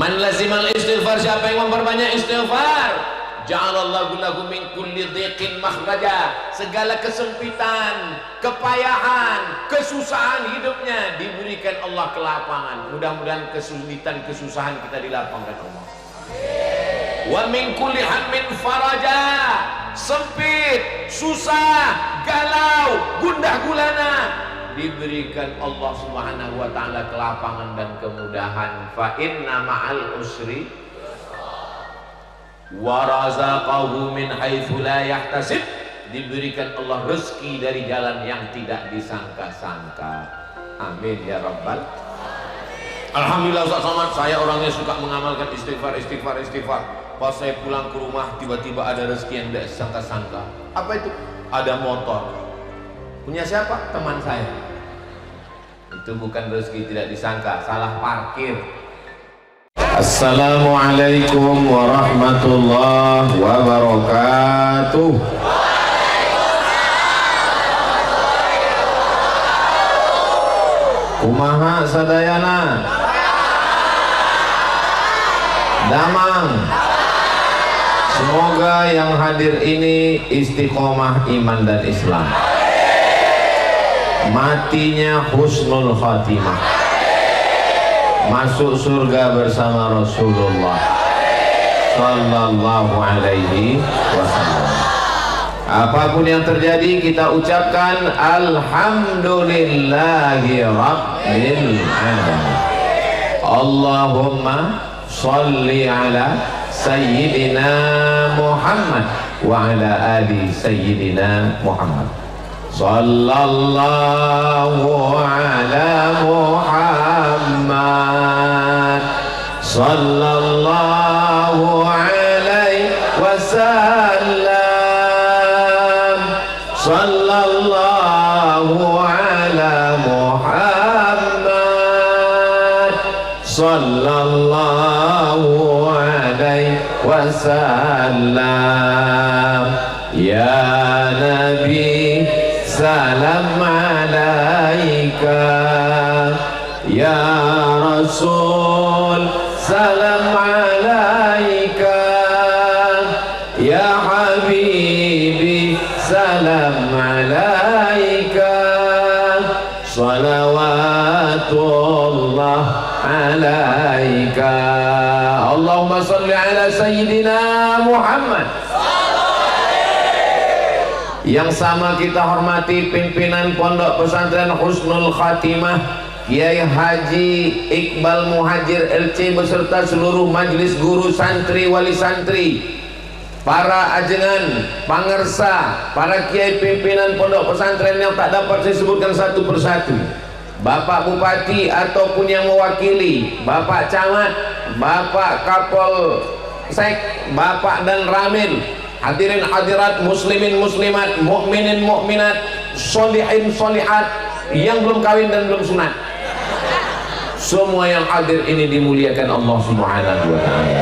Man lazimal istighfar, siapa yang memperbanyak istighfar, ja'alallahu lahu min kulli dhiqin makhraja, segala kesempitan, kepayahan, kesusahan hidupnya diberikan Allah kelapangan. Mudah-mudahan kesulitan, kesusahan kita dilapangkan Allah. Wa min kulli hammin faraja, sempit, susah, galau, gundah gulana, diberikan Allah Subhanahu wa ta'ala kelapangan dan kemudahan. Fa inna ma'al usri wa razaqahu min haitsu la yahtasib, diberikan Allah rezeki dari jalan yang tidak disangka-sangka. Amin ya rabbal. Alhamdulillah Ustaz Somad, saya orangnya suka mengamalkan istighfar. Pas saya pulang ke rumah tiba-tiba ada rezeki yang tidak disangka-sangka. Apa itu? Ada motor. Punya siapa? Teman saya. Itu bukan rezeki tidak disangka, salah parkir. Assalamualaikum warahmatullahi wabarakatuh. Kumaha sadayana? Damang. Semoga yang hadir ini istiqomah iman dan Islam, matinya husnul khatimah, masuk surga bersama Rasulullah sallallahu alaihi wasallam. Apapun yang terjadi kita ucapkan alhamdulillahi rabbil alamin. Allahumma sholli ala Sayyidina Muhammad wa ala ali Sayyidina Muhammad. Sallallahu ala Muhammad, sallallahu alaihi wasallam, sallallahu ala Muhammad, sallallahu alaihi wasallam. Ya Nabi salam alaika, ya Rasul salam alaika, ya Habibi salam alaika, salawatullah alaika. Allahumma salli ala Sayyidina Muhammad. Yang sama kita hormati pimpinan Pondok Pesantren Husnul Khatimah, Kiai Haji Iqbal Muhajir LC beserta seluruh majelis guru, santri, wali santri, para ajengan, pangersa, para kiai pimpinan pondok pesantren yang tak dapat saya sebutkan satu persatu, Bapak Bupati ataupun yang mewakili, Bapak Camat, Bapak Kapolsek, Bapak dan Ramil, hadirin hadirat, muslimin muslimat, mukminin mukminat, sholihin sholihat, yang belum kawin dan belum sunat, semua yang hadir ini dimuliakan Allah Subhanahu wa ta'ala.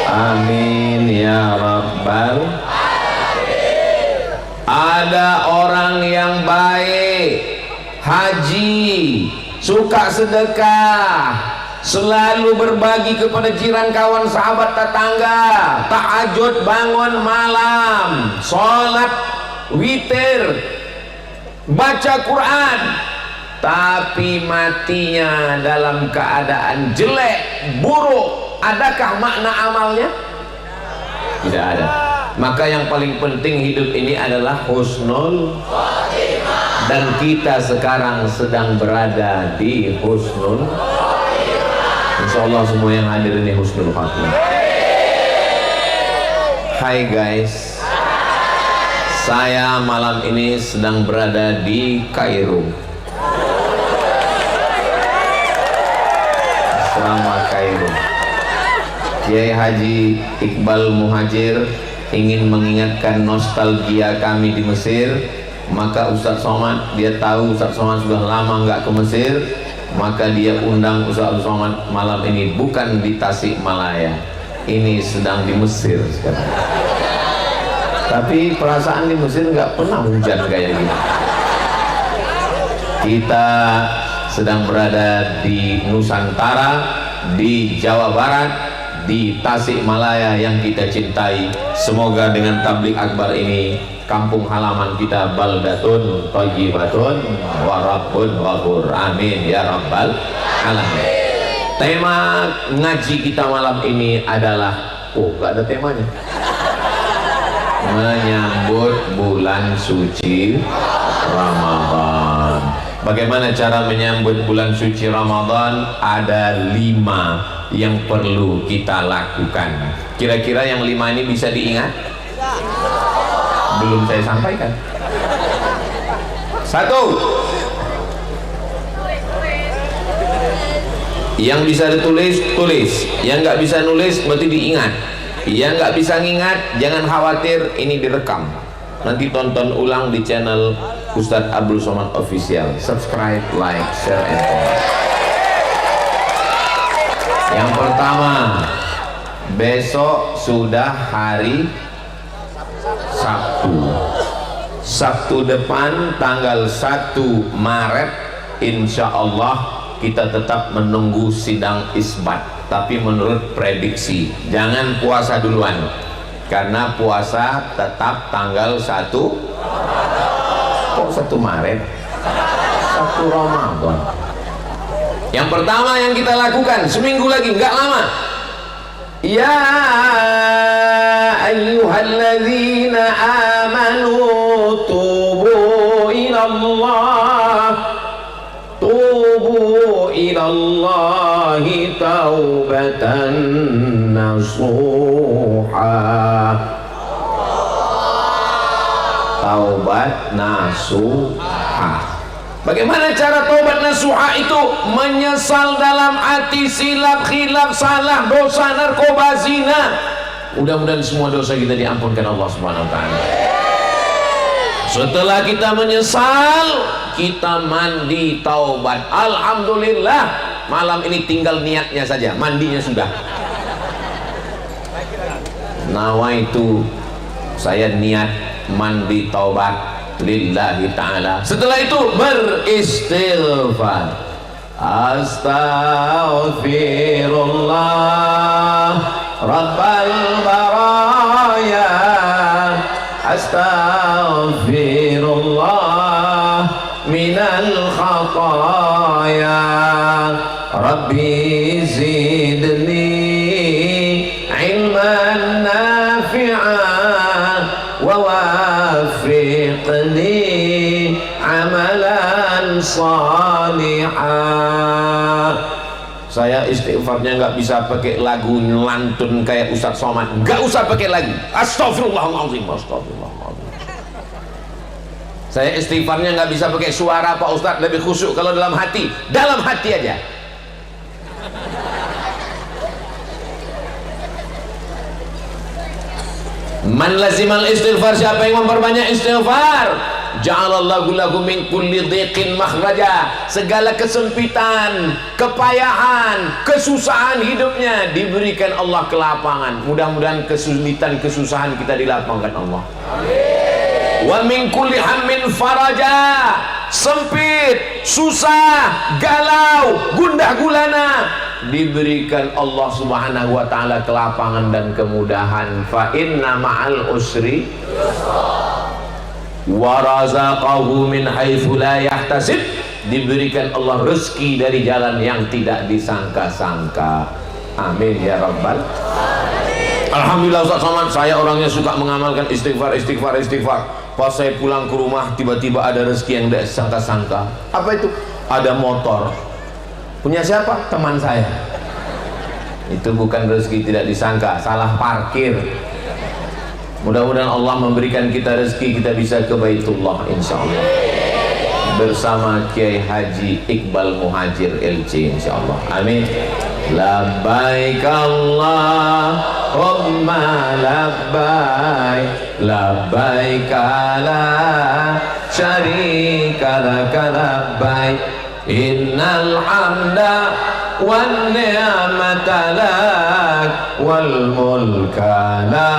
Amin ya rabbal alamin. Ada orang yang baik, haji, suka sedekah, selalu berbagi kepada jiran, kawan, sahabat, tetangga, tahajud bangun malam, sholat witir, baca Quran, tapi matinya dalam keadaan jelek, buruk. Adakah makna amalnya? Tidak ada. Maka yang paling penting hidup ini adalah husnul khatimah, dan kita sekarang sedang berada di husnul khatimah. Insyaallah semua yang hadir ini husnul khatimah. Hai guys, saya malam ini sedang berada di Kairo, asrama Kairo. Kiai Haji Iqbal Muhajir ingin mengingatkan nostalgia kami di Mesir. Maka Ustaz Somad, dia tahu Ustaz Somad sudah lama nggak ke Mesir, maka dia undang Ustaz Somad malam ini bukan di Tasikmalaya, ini sedang di Mesir sekarang. Tapi perasaan di Mesir nggak pernah hujan kayak gini. Kita sedang berada di Nusantara, di Jawa Barat, di Tasikmalaya yang kita cintai. Semoga dengan tablik akbar ini kampung halaman kita baldatun thayyibatun wa rabbun ghafur. Amin ya rabbal alamin. Tema ngaji kita malam ini adalah, gak ada temanya, menyambut bulan suci Ramadan. Bagaimana cara menyambut bulan suci Ramadan? Ada 5 yang perlu kita lakukan. Kira-kira yang 5 ini bisa diingat? Belum saya sampaikan. 1, yang bisa ditulis, tulis. Yang nggak bisa nulis berarti diingat. Yang nggak bisa ngingat, jangan khawatir, ini direkam. Nanti tonton ulang di channel Ustadz Abdul Somad Official. Subscribe, like, share, and comment. Yang pertama, besok sudah hari Sabtu. Sabtu depan tanggal 1 Maret, insya Allah kita tetap menunggu sidang isbat. Tapi menurut prediksi, jangan puasa duluan, karena puasa tetap tanggal 1. Kok 1 Maret? 1 Ramadan. Yang pertama yang kita lakukan, seminggu lagi, nggak lama. Ya ayyuhalladzina amanu tubu ilallah, tubu ilallahi taubatan nasuha. Taubat nasuha. Bagaimana cara taubat nasuha itu? Menyesal dalam hati, silap, khilaf, salah, dosa, narkoba, zina. Mudah-mudahan semua dosa kita diampunkan Allah Subhanahu wa taala. Setelah kita menyesal, kita mandi taubat. Alhamdulillah, malam ini tinggal niatnya saja, mandinya sudah. Nawaitu, saya niat mandi taubat lillahi ta'ala. Setelah itu beristighfar. Astaghfirullah Rabbal baraya, astaghfirullah minal khataya, Rabbi zidni ilman nafi'an wa wafiqni amalan salihah. Saya istighfarnya nggak bisa pakai lagu lantun kayak Ustadz Somad, nggak usah pakai lagu. Astagfirullahaladzim, astagfirullahaladzim. Saya istighfarnya nggak bisa pakai suara Pak Ustadz, lebih khusyuk kalau dalam hati aja. Man lazimal istighfar, siapa yang memperbanyak istighfar, ja'alallahu lahu min kulli dhiqin makhraja. Segala kesempitan, kepayahan, kesusahan hidupnya diberikan Allah kelapangan. Mudah-mudahan kesulitan, kesusahan kita dilapangkan Allah. Wa min kulli hammin faraja. Sempit, susah, galau, gundah gulana, diberikan Allah Subhanahu wa taala kelapangan dan kemudahan. Fa inna ma'al usri wa razaqahu min haitsu la yahtasib. Diberikan Allah rezeki dari jalan yang tidak disangka-sangka. Amin ya rabbal alamin. Alhamdulillah Ustaz Somad, saya orangnya suka mengamalkan istighfar. Pas saya pulang ke rumah, tiba-tiba ada rezeki yang tidak disangka-sangka. Apa itu? Ada motor. Punya siapa? Teman saya. Itu bukan rezeki tidak disangka, salah parkir. Mudah-mudahan Allah memberikan kita rezeki, kita bisa ke Baitullah insyaallah. Bersama Kiai Haji Iqbal Muhajir LC insyaallah. Amin. Labbaik Allahumma labbaik, labbaik la syarika laka labbaik, innal hamda wan ni'mata lak wal mulka la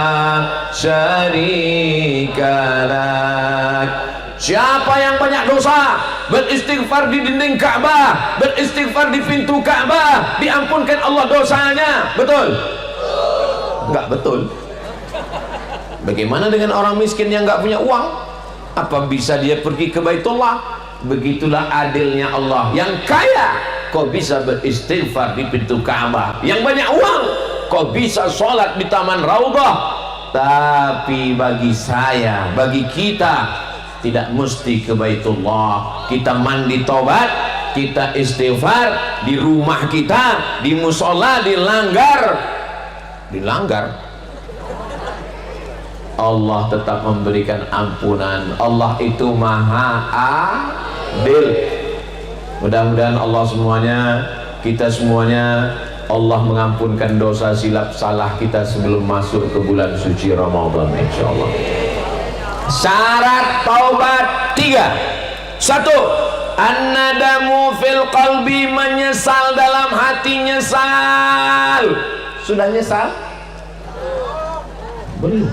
syarika lak. Siapa yang banyak dosa, beristighfar di dinding Ka'bah, beristighfar di pintu Ka'bah, diampunkan Allah dosanya. Betul? Enggak betul. Bagaimana dengan orang miskin yang nggak punya uang? Apa bisa dia pergi ke Baitullah? Begitulah adilnya Allah. Yang kaya kok bisa beristighfar di pintu Ka'bah, yang banyak uang kok bisa sholat di Taman Raudhah. Tapi bagi saya, bagi kita, tidak mesti ke Baitullah. Kita mandi tobat, kita istighfar di rumah kita, di musola, dilanggar, Allah tetap memberikan ampunan. Allah itu maha adil. Mudah-mudahan Allah semuanya, kita semuanya, Allah mengampunkan dosa silap salah kita sebelum masuk ke bulan suci Ramadan, insyaallah. Syarat taubat 3. 1. An-nadamu fil qalbi, menyesal dalam hati, nyesal. Sudah nyesal? Belum.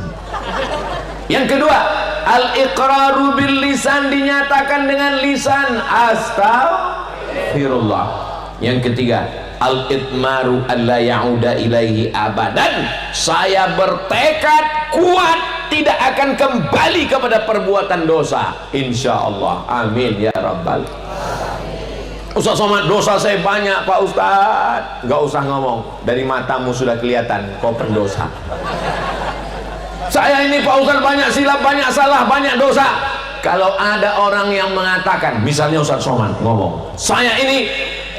Yang kedua, al-iqraru bil lisan, dinyatakan dengan lisan, astaghfirullah. Yang ketiga, al-itmaru alla ya'uda ilaihi abadan, saya bertekad kuat tidak akan kembali kepada perbuatan dosa, insyaallah. Amin ya rabbal. Ustaz Somad, dosa saya banyak Pak Ustaz. Gak usah ngomong, dari matamu sudah kelihatan kau pendosa. Saya ini Pak Ustaz banyak silap, banyak salah, banyak dosa. Kalau ada orang yang mengatakan, misalnya Ustaz Somad ngomong, saya ini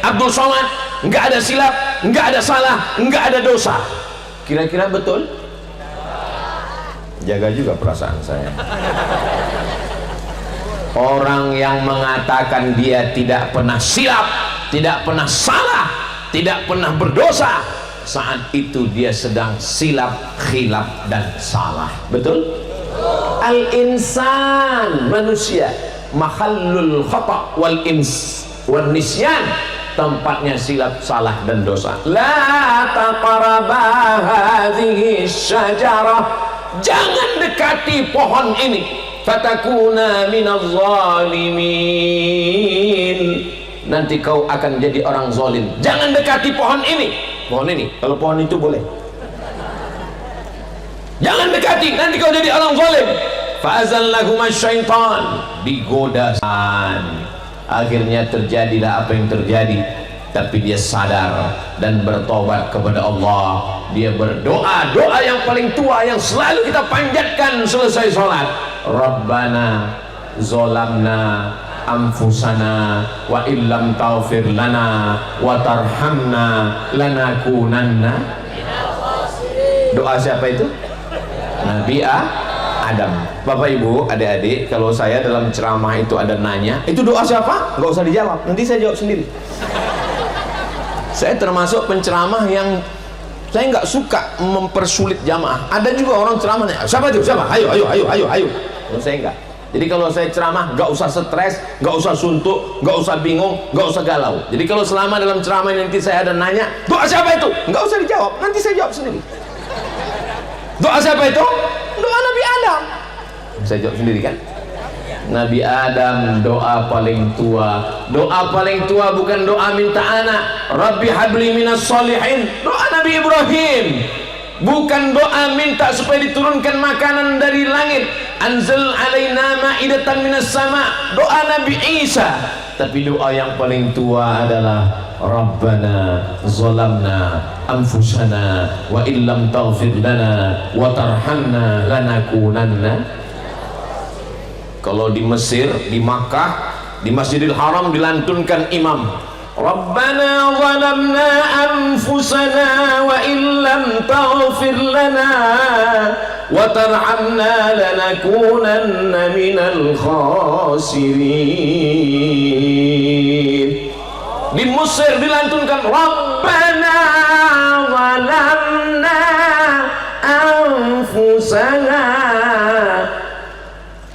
Abdul Somad nggak ada silap, nggak ada salah, nggak ada dosa, kira-kira betul? Jaga juga perasaan saya. Orang yang mengatakan dia tidak pernah silap, tidak pernah salah, tidak pernah berdosa, saat itu dia sedang silap, khilaf dan salah. Betul? Al-insan, manusia, mahallul khata wal nisyan, tempatnya silap, salah dan dosa. La taqraba hadhihi syajarah, jangan dekati pohon ini, fatakuna minaz zalimin, nanti kau akan jadi orang zalim. Jangan dekati pohon ini. Pohon ini, kalau pohon itu boleh. Jangan dekati, nanti kau jadi orang zalim. Fa'azallahuma syaitan, digoda. Akhirnya terjadilah apa yang terjadi. Tapi dia sadar dan bertobat kepada Allah. Dia berdoa, doa yang paling tua yang selalu kita panjatkan selesai sholat. Rabbana zolamna anfusana wa illam taghfir lana wa tarhamna lanakunanna. Doa siapa itu? Nabi Adam. Bapak Ibu, adik-adik, kalau saya dalam ceramah itu ada nanya, itu doa siapa? Nggak usah dijawab, nanti saya jawab sendiri. Saya termasuk penceramah yang saya nggak suka mempersulit jamaah. Ada juga orang ceramahnya, siapa itu? Siapa? Ayo. Saya enggak. Jadi kalau saya ceramah, nggak usah stres, nggak usah suntuk, nggak usah bingung, nggak usah galau. Jadi kalau selama dalam ceramah nanti saya ada nanya, doa siapa itu? Nggak usah dijawab, nanti saya jawab sendiri. Doa siapa itu? Doa Nabi Adam. Saya jawab sendiri kan? Nabi Adam, doa paling tua. Doa paling tua bukan doa minta anak. Rabbi habli minas solihin. Doa Nabi Ibrahim. Bukan doa minta supaya diturunkan makanan dari langit. Anzal alaina ma'idatan minas sama. Doa Nabi Isa. Tapi doa yang paling tua adalah Rabbana zalamna anfusana wa illam taghfir lana wa tarhamna lanakunanna. Kalau di Mesir, di Makkah, di Masjidil Haram dilantunkan imam, Rabbana zalamna anfusana wa illam taghfir lana wa tarhamna lanakunanna minal khasirin. Di Mesir dilantunkan Rabbana zalamna anfusana.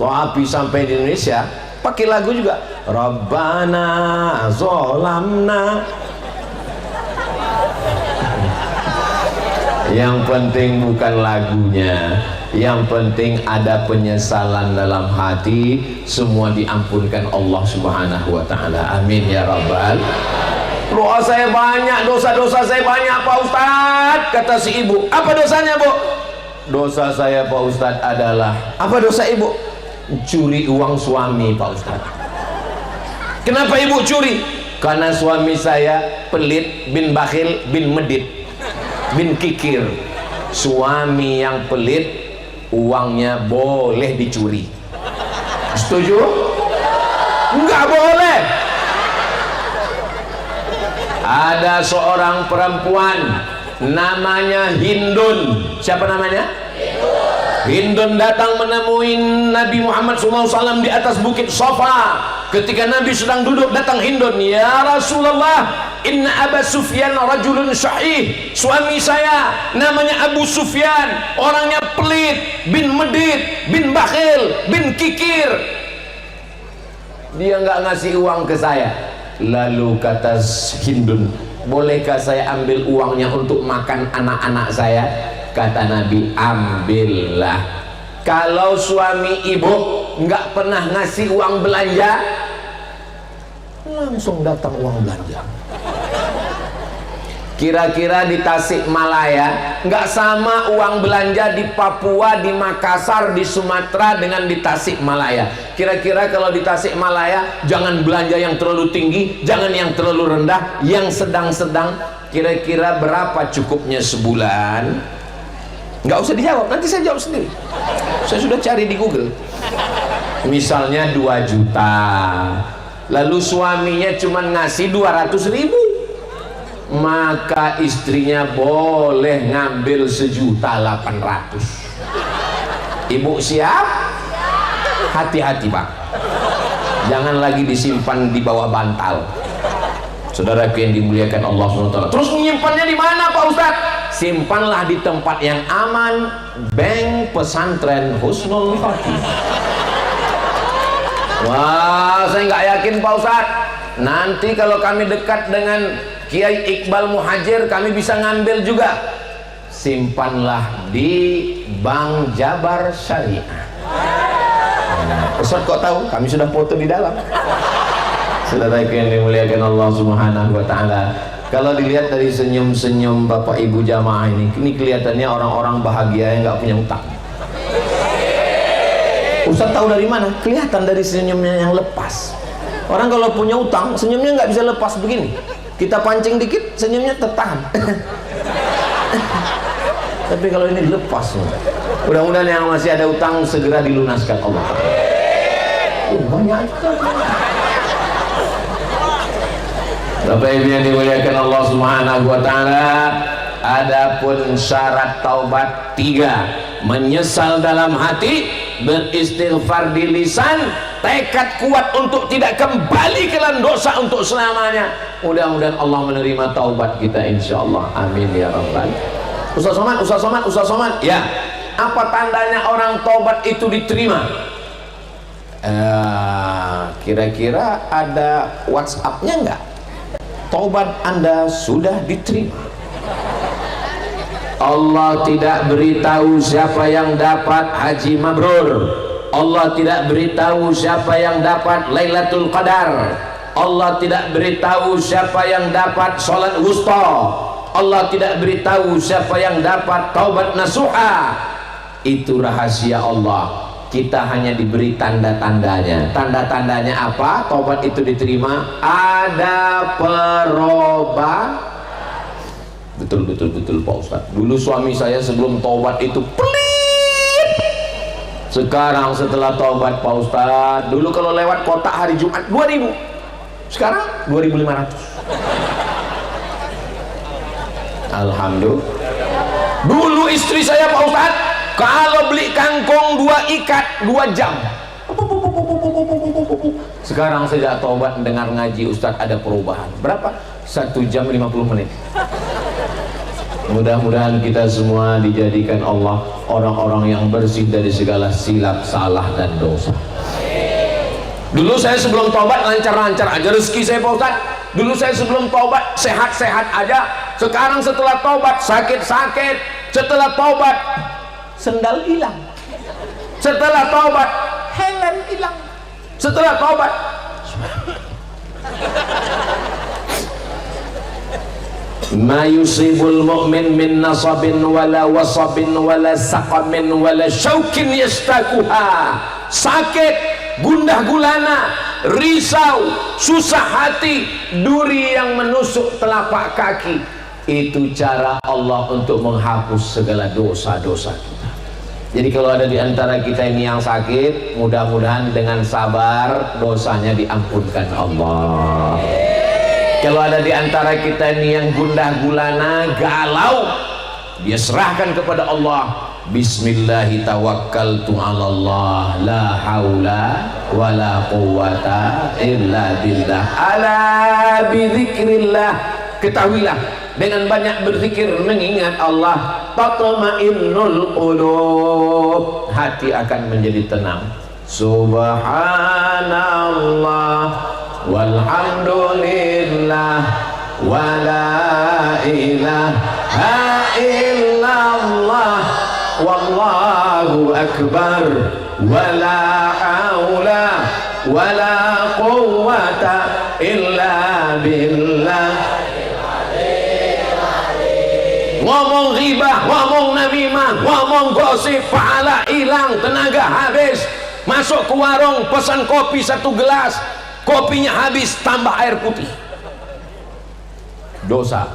Tapi sampai di Indonesia pakai lagu juga, Rabbana zolamna. Yang penting bukan lagunya, yang penting ada penyesalan dalam hati, semua diampunkan Allah Subhanahu wa taala. Amin ya rabbal. Doa saya banyak, dosa-dosa saya banyak Pak Ustadz, kata si ibu. Apa dosanya, Bu? Dosa saya Pak Ustadz adalah, apa dosa ibu? Curi uang suami Pak Ustadz. Kenapa ibu curi? Karena suami saya pelit, bin bakhil, bin medit, bin kikir. Suami yang pelit, uangnya boleh dicuri. Setuju? Enggak boleh. Ada seorang perempuan namanya Hindun. Siapa namanya? Hindun datang menemui Nabi Muhammad SAW di atas bukit Safa. Ketika Nabi sedang duduk, datang Hindun. Ya Rasulullah, inna Aba Sufyan rajulun syahih. Suami saya namanya Abu Sufyan, orangnya pelit, bin medit, bin bakhil, bin kikir. Dia nggak ngasih uang ke saya. Lalu kata Hindun, bolehkah saya ambil uangnya untuk makan anak-anak saya? Kata Nabi, ambillah. Kalau suami ibu nggak pernah ngasih uang belanja, langsung datang uang belanja. Kira-kira di Tasikmalaya nggak sama uang belanja di Papua, di Makassar, di Sumatera dengan di Tasikmalaya. Kira-kira kalau di Tasikmalaya jangan belanja yang terlalu tinggi, jangan yang terlalu rendah, yang sedang-sedang. Kira-kira berapa cukupnya sebulan? Nggak usah dijawab, nanti saya jawab sendiri. Saya sudah cari di Google. Misalnya 2 juta, lalu suaminya cuma ngasih 200.000, maka istrinya boleh ngambil 1.800.000. Ibu siap? Hati-hati Pak, jangan lagi disimpan di bawah bantal. Saudara yang dimuliakan Allah SWT. Terus menyimpannya di mana Pak Ustadz? Simpanlah di tempat yang aman, bank pesantren Husnul Khotimah. Wah, saya nggak yakin Pak Ustadz, nanti kalau kami dekat dengan Kiai Iqbal Muhajir, kami bisa ngambil juga. Simpanlah di Bank Jabar Syariah. Ustadz kok tahu? Kami sudah foto di dalam. Saudara yang dimuliakan Allah Subhanahu wa taala, kalau dilihat dari senyum-senyum Bapak Ibu jamaah ini kelihatannya orang-orang bahagia yang nggak punya utang. Ustadz tahu dari mana? Kelihatan dari senyumnya yang lepas. Orang kalau punya utang, senyumnya nggak bisa lepas begini. Kita pancing dikit, senyumnya tertahan. Tapi kalau ini lepas. Mudah-mudahan yang masih ada utang segera dilunaskan Allah. Banyak. Bapak Ibu yang dimuliakan Allah Subhanahu wa taala, adapun syarat taubat 3: menyesal dalam hati, beristighfar di lisan, tekad kuat untuk tidak kembali ke dalam dosa untuk selamanya. Mudah-mudahan Allah menerima taubat kita insyaallah. Amin ya rabbal. Ustaz Somad, ya. Apa tandanya orang taubat itu diterima? Kira-kira ada WhatsApp-nya enggak? Taubat Anda sudah diterima. Allah tidak beritahu siapa yang dapat haji mabrur. Allah tidak beritahu siapa yang dapat Lailatul Qadar. Allah tidak beritahu siapa yang dapat sholat wusta. Allah tidak beritahu siapa yang dapat taubat nasuha. Itu rahasia Allah. Kita hanya diberi tanda-tandanya. Tanda-tandanya apa? Taubat itu diterima. Ada perubahan. Betul Pak Ustadz. Dulu suami saya sebelum taubat itu pelit. Sekarang setelah taubat Pak Ustadz, dulu kalau lewat kota hari Jumat 2.000, sekarang 2.500. Alhamdulillah. Dulu istri saya Pak Ustadz, kalau beli kangkung 2 ikat 2 jam. Sekarang sejak taubat dengar ngaji Ustadz ada perubahan. Berapa? 1 jam 50 menit. Mudah-mudahan kita semua dijadikan Allah orang-orang yang bersih dari segala silap, salah dan dosa. Dulu saya sebelum taubat lancar-lancar aja rezeki saya Pak Ustadz. Dulu saya sebelum taubat sehat-sehat aja. Sekarang setelah taubat sakit-sakit, Setelah taubat, sendal hilang. Setelah taubat, helm hilang. Setelah taubat, ma yusibul mu'min min nasabin wala wasabin wala saqamin wala syaukin yastakuha. Sakit, gundah gulana, risau, susah hati, duri yang menusuk telapak kaki, itu cara Allah untuk menghapus segala dosa-dosa kita. Jadi kalau ada di antara kita ini yang sakit, mudah-mudahan dengan sabar dosanya diampunkan Allah. Kalau ada di antara kita ini yang gundah gulana, galau, dia serahkan kepada Allah. Bismillahi tawakkaltu 'ala Allah, la haula wala quwwata illa billah. Ala bidzikrillah, ketahuilah dengan banyak berzikir mengingat Allah, tatma'innul qulub, hati akan menjadi tenang. Subhanallah walhamdulillah wala ilaha illallah wallahu akbar wala haula wala quwwata illa billah. Ngomong ghibah, ngomong namimah, ngomong gosip, pahala hilang, tenaga habis. Masuk ke warung, pesan kopi 1 gelas, kopinya habis, tambah air putih, dosa,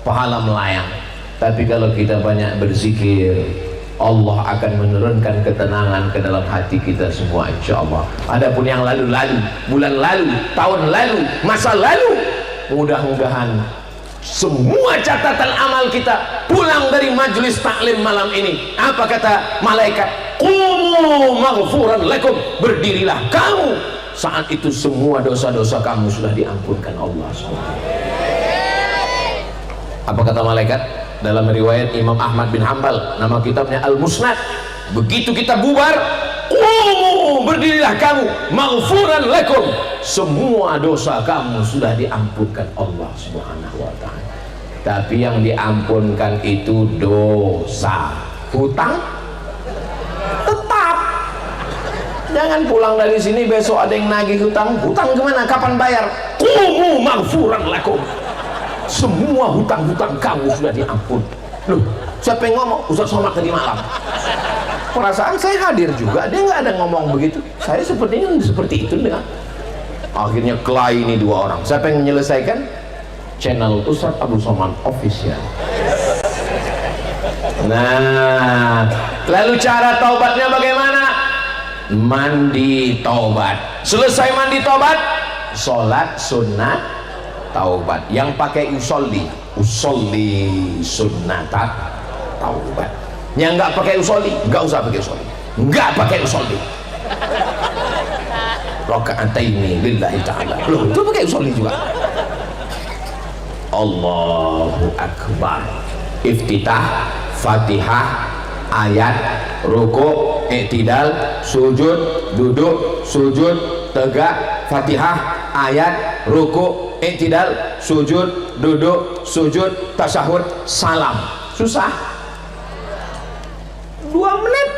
pahala melayang. Tapi kalau kita banyak berzikir, Allah akan menurunkan ketenangan ke dalam hati kita semua, insya Allah. Adapun yang lalu-lalu, bulan lalu, tahun lalu, masa lalu, mudah-mudahan semua catatan amal kita pulang dari majelis taklim malam ini, apa kata malaikat? Qumu maghfuran lakum, berdirilah kamu. Saat itu semua dosa-dosa kamu sudah diampunkan Allah SWT. Apa kata malaikat? Dalam riwayat Imam Ahmad bin Hanbal, nama kitabnya Al-Musnad, begitu kita bubar, qumu, berdirilah kamu, maghfuran lakum, semua dosa kamu sudah diampunkan Allah Subhanahu wa ta'ala. Tapi yang diampunkan itu dosa. Hutang tetap. Jangan pulang dari sini besok ada yang nagih hutang. Hutang kemana? Kapan bayar? Qumu maghfuran lakum, semua hutang-hutang kamu sudah diampun. Loh, siapa yang ngomong? Ustaz Somad tadi malam. Perasaan saya hadir juga, dia nggak ada ngomong begitu. Saya sepertinya seperti itu dengan. Akhirnya kelahi ini 2 orang. Siapa yang menyelesaikan? Channel Ustaz Abdul Somad Official. Nah, lalu cara taubatnya bagaimana? Mandi taubat. Selesai mandi taubat, sholat sunnah taubat. Yang pakai usolli sunnatat taubat. Yang nggak pakai usolli, nggak usah pakai usolli, nggak pakai usolli. Rakaataini lillahi ta'ala. Loh, itu pakai usolli juga. Allahu akbar. Iftitah, Fatihah, ayat, ruku, i'tidal, sujud, duduk, sujud, tegak, Fatihah, ayat, ruku, i'tidal, sujud, duduk, sujud, tasyahud, salam. Susah? 2 menit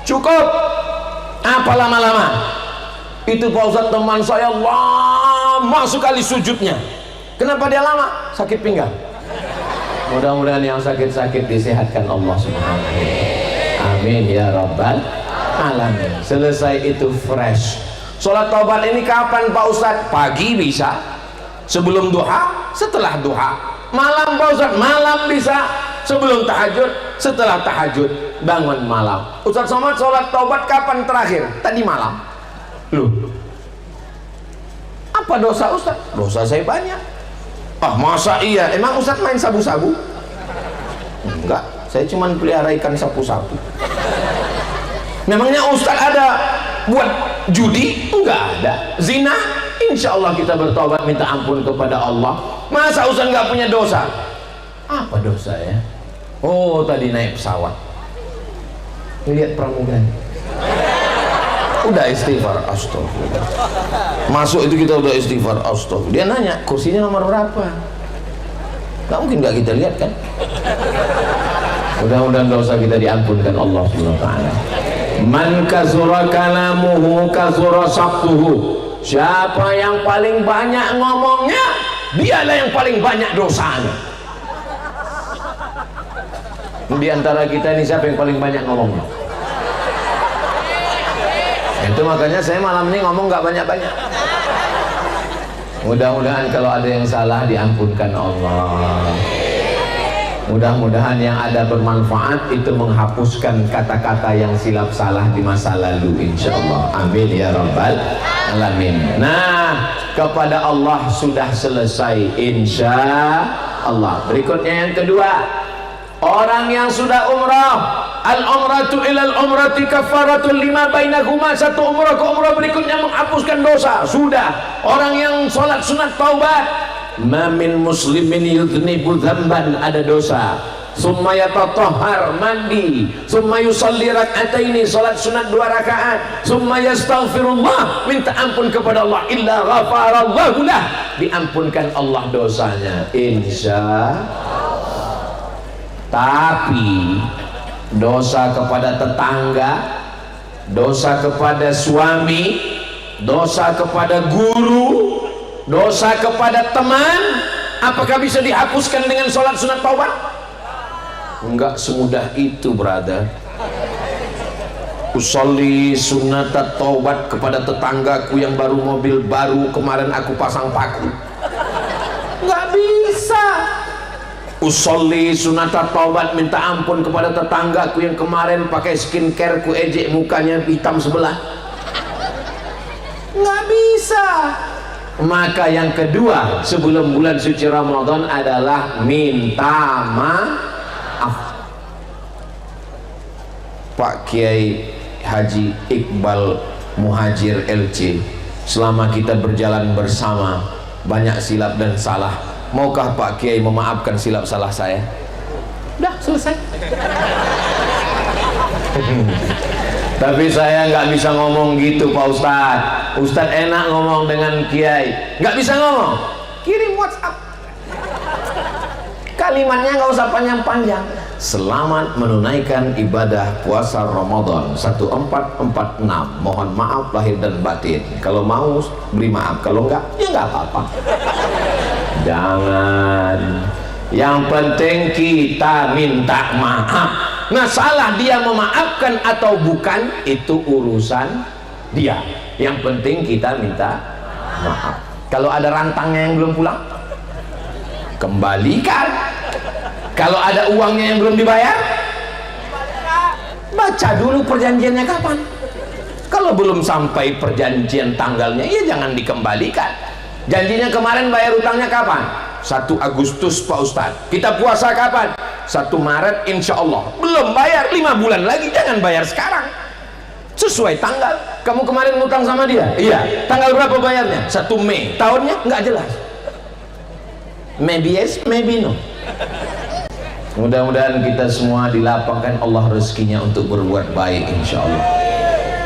cukup. Apa lama-lama? Itu Pak Ustaz, teman saya lama sekali sujudnya. Kenapa dia lama? Sakit pinggang. Mudah-mudahan yang sakit-sakit disehatkan Allah Subhanahu wa ta'ala. Amin ya rabbal alamin. Selesai itu fresh. Sholat taubat ini kapan Pak Ustaz? Pagi bisa, sebelum duha, setelah duha. Malam Pak Ustaz? Malam bisa, sebelum tahajud, setelah tahajud. Bangun malam. Ustaz Somad sholat taubat kapan terakhir? Tadi malam. Loh, apa dosa Ustaz? Dosa saya banyak. Ah, masa iya? Emang Ustaz main sabu-sabu? Enggak, saya cuma pelihara ikan sapu-sapu. Memangnya Ustaz ada buat judi? Enggak ada. Zina? Insya Allah kita bertobat minta ampun kepada Allah. Masa Ustaz nggak punya dosa? Apa dosa ya? Oh, tadi naik pesawat, lihat pramugari, udah istighfar, astagfirullah. Masuk itu kita udah istighfar, astagfirullah. Dia nanya, kursinya nomor berapa? Gak mungkin gak kita lihat kan? Mudah-mudahan dosa kita diampunkan Allah Subhanahu wa taala. Man kasura kalamuhu kasura saktuhu. Siapa yang paling banyak ngomongnya, dialah yang paling banyak dosanya. Di antara kita ini siapa yang paling banyak ngomongnya? Itu makanya saya malam ini ngomong nggak banyak-banyak. Mudah-mudahan kalau ada yang salah diampunkan Allah. Mudah-mudahan yang ada bermanfaat, itu menghapuskan kata-kata yang silap salah di masa lalu, insyaallah. Amin ya rabbal alamin. Nah, kepada Allah sudah selesai, insyaallah. Berikutnya yang kedua, orang yang sudah umrah, al-umratu ilal umrati kafaratun lima bainahuma. Satu umrah ke umrah berikutnya menghapuskan dosa. Sudah. Orang yang sholat sunat taubat, ma min muslimin yudhnibu dzamban, ada dosa, summa yatatahhar, mandi, summa yusalli rak'ataini, salat sunat 2 rakaat, summa yastaghfirullah, minta ampun kepada Allah, illa ghafarallahu lah, diampunkan Allah dosanya, insyaallah. Tapi dosa kepada tetangga, dosa kepada suami, dosa kepada guru, dosa kepada teman, apakah bisa dihapuskan dengan sholat sunat taubat? Enggak semudah itu, brother. Usolli sunat taubat kepada tetanggaku yang baru mobil baru, kemarin aku pasang paku. Enggak bisa. Usolli sunat taubat, minta ampun kepada tetanggaku yang kemarin pakai skincare ku ejek mukanya hitam sebelah. Enggak bisa. Maka yang kedua sebelum bulan suci Ramadan adalah minta maaf. Pak Kiai Haji Iqbal Muhajir LC, selama kita berjalan bersama banyak silap dan salah, maukah Pak Kiai memaafkan silap salah saya? Dah selesai. Tapi saya nggak bisa ngomong gitu, Pak Ustadz. Ustadz enak ngomong dengan Kiai, nggak bisa ngomong, kirim WhatsApp, kalimatnya nggak usah panjang-panjang. Selamat menunaikan ibadah puasa Ramadan 1446, mohon maaf lahir dan batin. Kalau mau beri maaf, kalau enggak ya nggak apa-apa. Jangan, yang penting kita minta maaf. Nah, salah dia memaafkan atau bukan, itu urusan dia. Yang penting kita minta maaf. Kalau ada rantangnya yang belum pulang, kembalikan. Kalau ada uangnya yang belum dibayar, baca dulu perjanjiannya kapan. Kalau belum sampai perjanjian tanggalnya, ya jangan dikembalikan. Janjinya kemarin bayar utangnya kapan? 1 Agustus Pak Ustadz. Kita puasa kapan? 1 Maret insya Allah. Belum bayar, 5 bulan lagi, jangan bayar sekarang. Sesuai tanggal. Kamu kemarin ngutang sama dia? Iya. Tanggal berapa bayarnya? 1 Mei. Tahunnya nggak jelas. Maybe yes, maybe no. Mudah-mudahan kita semua dilapangkan Allah rezekinya untuk berbuat baik, insya Allah.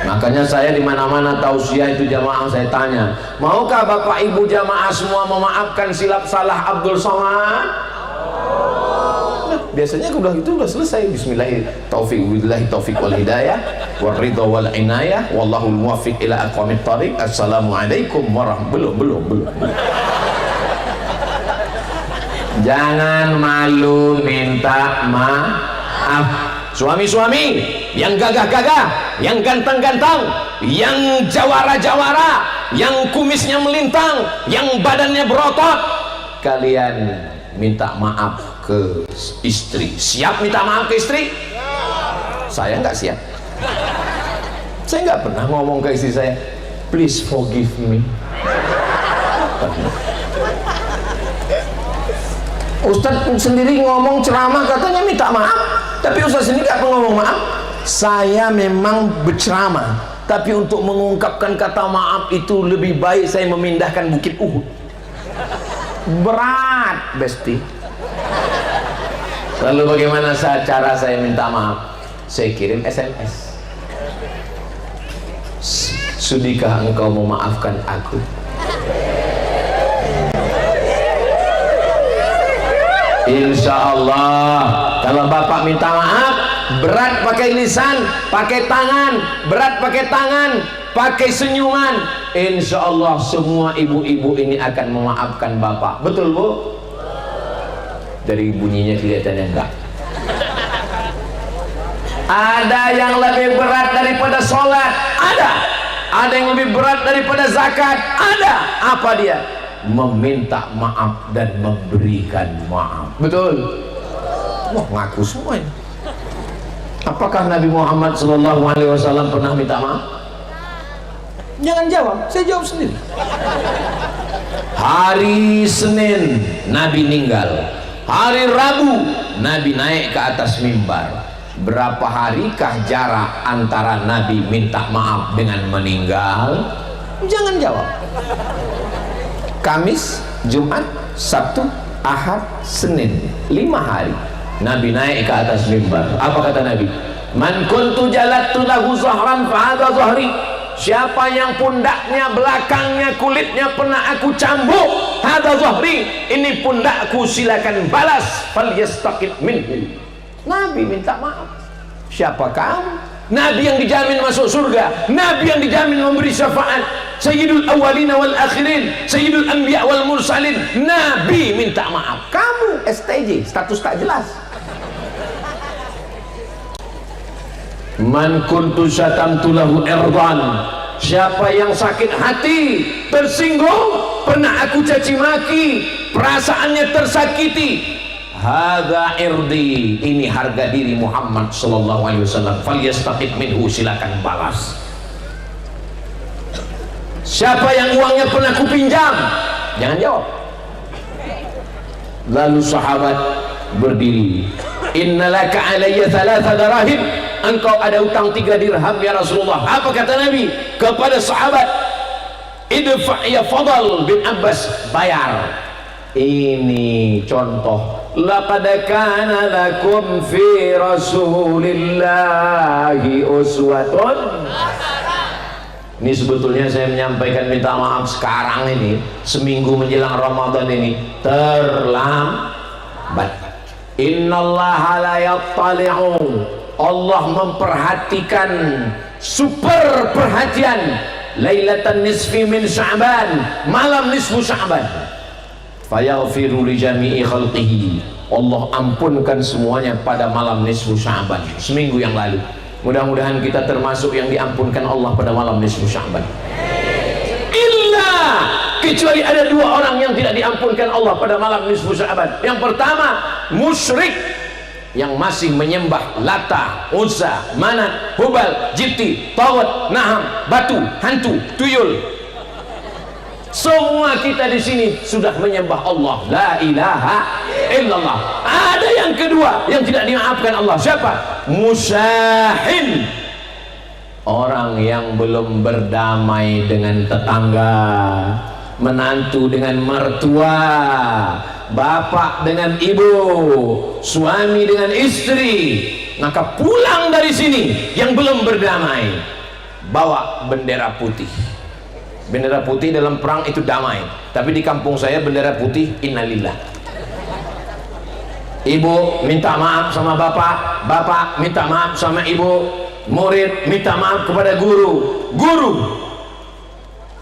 Makanya saya di mana-mana tausiah itu jamaah saya tanya, maukah Bapak Ibu jamaah semua memaafkan silap salah Abdul Somad? Nah, biasanya udah itu udah selesai. Bismillahirrahmanirrahim, taufiq wal hidayah, wal ridha wal inayah, wallahul muwaffiq ila aqwamit thariq. Assalamualaikum warahmatullahi belum. Jangan malu minta maaf. Suami-suami yang gagah-gagah, yang ganteng-ganteng, yang jawara-jawara, yang kumisnya melintang, yang badannya berotot, kalian minta maaf ke istri. Siap minta maaf ke istri? Saya nggak siap. Saya nggak pernah ngomong ke istri saya, please forgive me. Ustadz sendiri ngomong ceramah katanya minta maaf, tapi Ustadz sendiri nggak pernah ngomong maaf. Saya memang berceramah, tapi untuk mengungkapkan kata maaf itu lebih baik saya memindahkan Bukit Uhud. Berat, Besti. Lalu bagaimana cara saya minta maaf? Saya kirim SMS. Sudikah engkau memaafkan aku? Insya Allah. Kalau bapak minta maaf, berat pakai lisan, pakai tangan, berat pakai tangan, pakai senyuman, insya Allah semua ibu-ibu ini akan memaafkan bapak. Betul bu? Dari bunyinya kelihatannya enggak. Ada yang lebih berat daripada sholat, ada yang lebih berat daripada zakat, ada. Apa dia? Meminta maaf dan memberikan maaf. Betul? Wah, ngaku semua ini. Apakah Nabi Muhammad SAW pernah minta maaf? Jangan jawab, saya jawab sendiri. Hari Senin Nabi meninggal, hari Rabu Nabi naik ke atas mimbar. Berapa harikah jarak antara Nabi minta maaf dengan meninggal? Jangan jawab. Kamis, Jumat, Sabtu, Ahad, Senin, 5 hari Nabi naik ke atas mimbar. Apa kata Nabi? Man kuntu jalattu lahu zahran fahadha zahri. Siapa yang pundaknya, belakangnya, kulitnya pernah aku cambuk, hadha zahri, ini pundakku, silakan balas. Falyastaqid minhu. Nabi minta maaf. Siapa kamu? Nabi yang dijamin masuk surga, Nabi yang dijamin memberi syafaat, Sayyidul awwalin wal akhirin, Sayyidul anbiya wal mursalin. Nabi minta maaf. Kamu STJ, status tak jelas. Man kuntu syatamtu lahu irdan. Siapa yang sakit hati, tersinggung, pernah aku caci maki, perasaannya tersakiti, hadza irdi, ini harga diri Muhammad sallallahu alaihi wasallam, falyastaqid minhu, silakan balas. Siapa yang uangnya pernah kupinjam, jangan jawab. Lalu sahabat berdiri, innalaka alayya 3 dirahim, engkau ada utang 3 dirham ya Rasulullah. Apa kata Nabi kepada sahabat? Idfa ya Fadl bin Abbas, bayar. Ini contoh, laqad kana lakum fi rasulillahi uswatun. Ini sebetulnya saya menyampaikan minta maaf sekarang ini, seminggu menjelang Ramadan ini, terlambat. Innallaha la yattali'u, Allah memperhatikan, super perhatian, lailatan nisfi min Sya'ban, malam nisfu Sya'ban, fayaghfiru li jami'i khalqihi, Allah ampunkan semuanya pada malam nisfu Sya'ban. Seminggu yang lalu, mudah-mudahan kita termasuk yang diampunkan Allah pada malam nisfu Sya'ban. Illa, kecuali ada 2 orang yang tidak diampunkan Allah pada malam nisfu Sya'ban. Yang pertama, musyrik yang masih menyembah Lata, Uzza, Manat, Hubal, Jibti, Tawat, Naham, batu, hantu, tuyul. Semua kita di sini sudah menyembah Allah, la ilaha illallah. Ada yang kedua yang tidak dimaafkan Allah. Siapa? Musyahin, orang yang belum berdamai dengan tetangga, menantu dengan mertua, bapak dengan ibu, suami dengan istri. Maka pulang dari sini yang belum berdamai, bawa bendera putih. Bendera putih dalam perang itu damai, tapi di kampung saya bendera putih innalillah. Ibu minta maaf sama bapak, bapak minta maaf sama ibu, murid minta maaf kepada guru, guru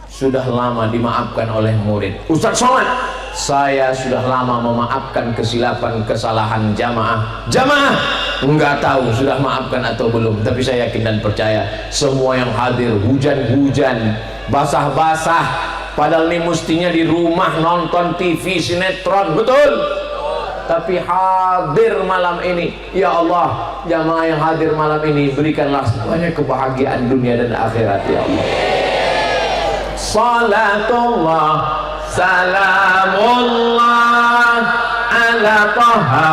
sudah lama dimaafkan oleh murid. Ustaz Somad, saya sudah lama memaafkan kesilapan, kesalahan jamaah. Jamaah enggak tahu sudah maafkan atau belum, tapi saya yakin dan percaya semua yang hadir, hujan-hujan, basah-basah, padahal ini mestinya di rumah nonton TV sinetron, betul? Tapi hadir malam ini, ya Allah, jamaah yang hadir malam ini berikanlah semuanya kebahagiaan dunia dan akhirat, ya Allah. Salatullah salamullah ala taha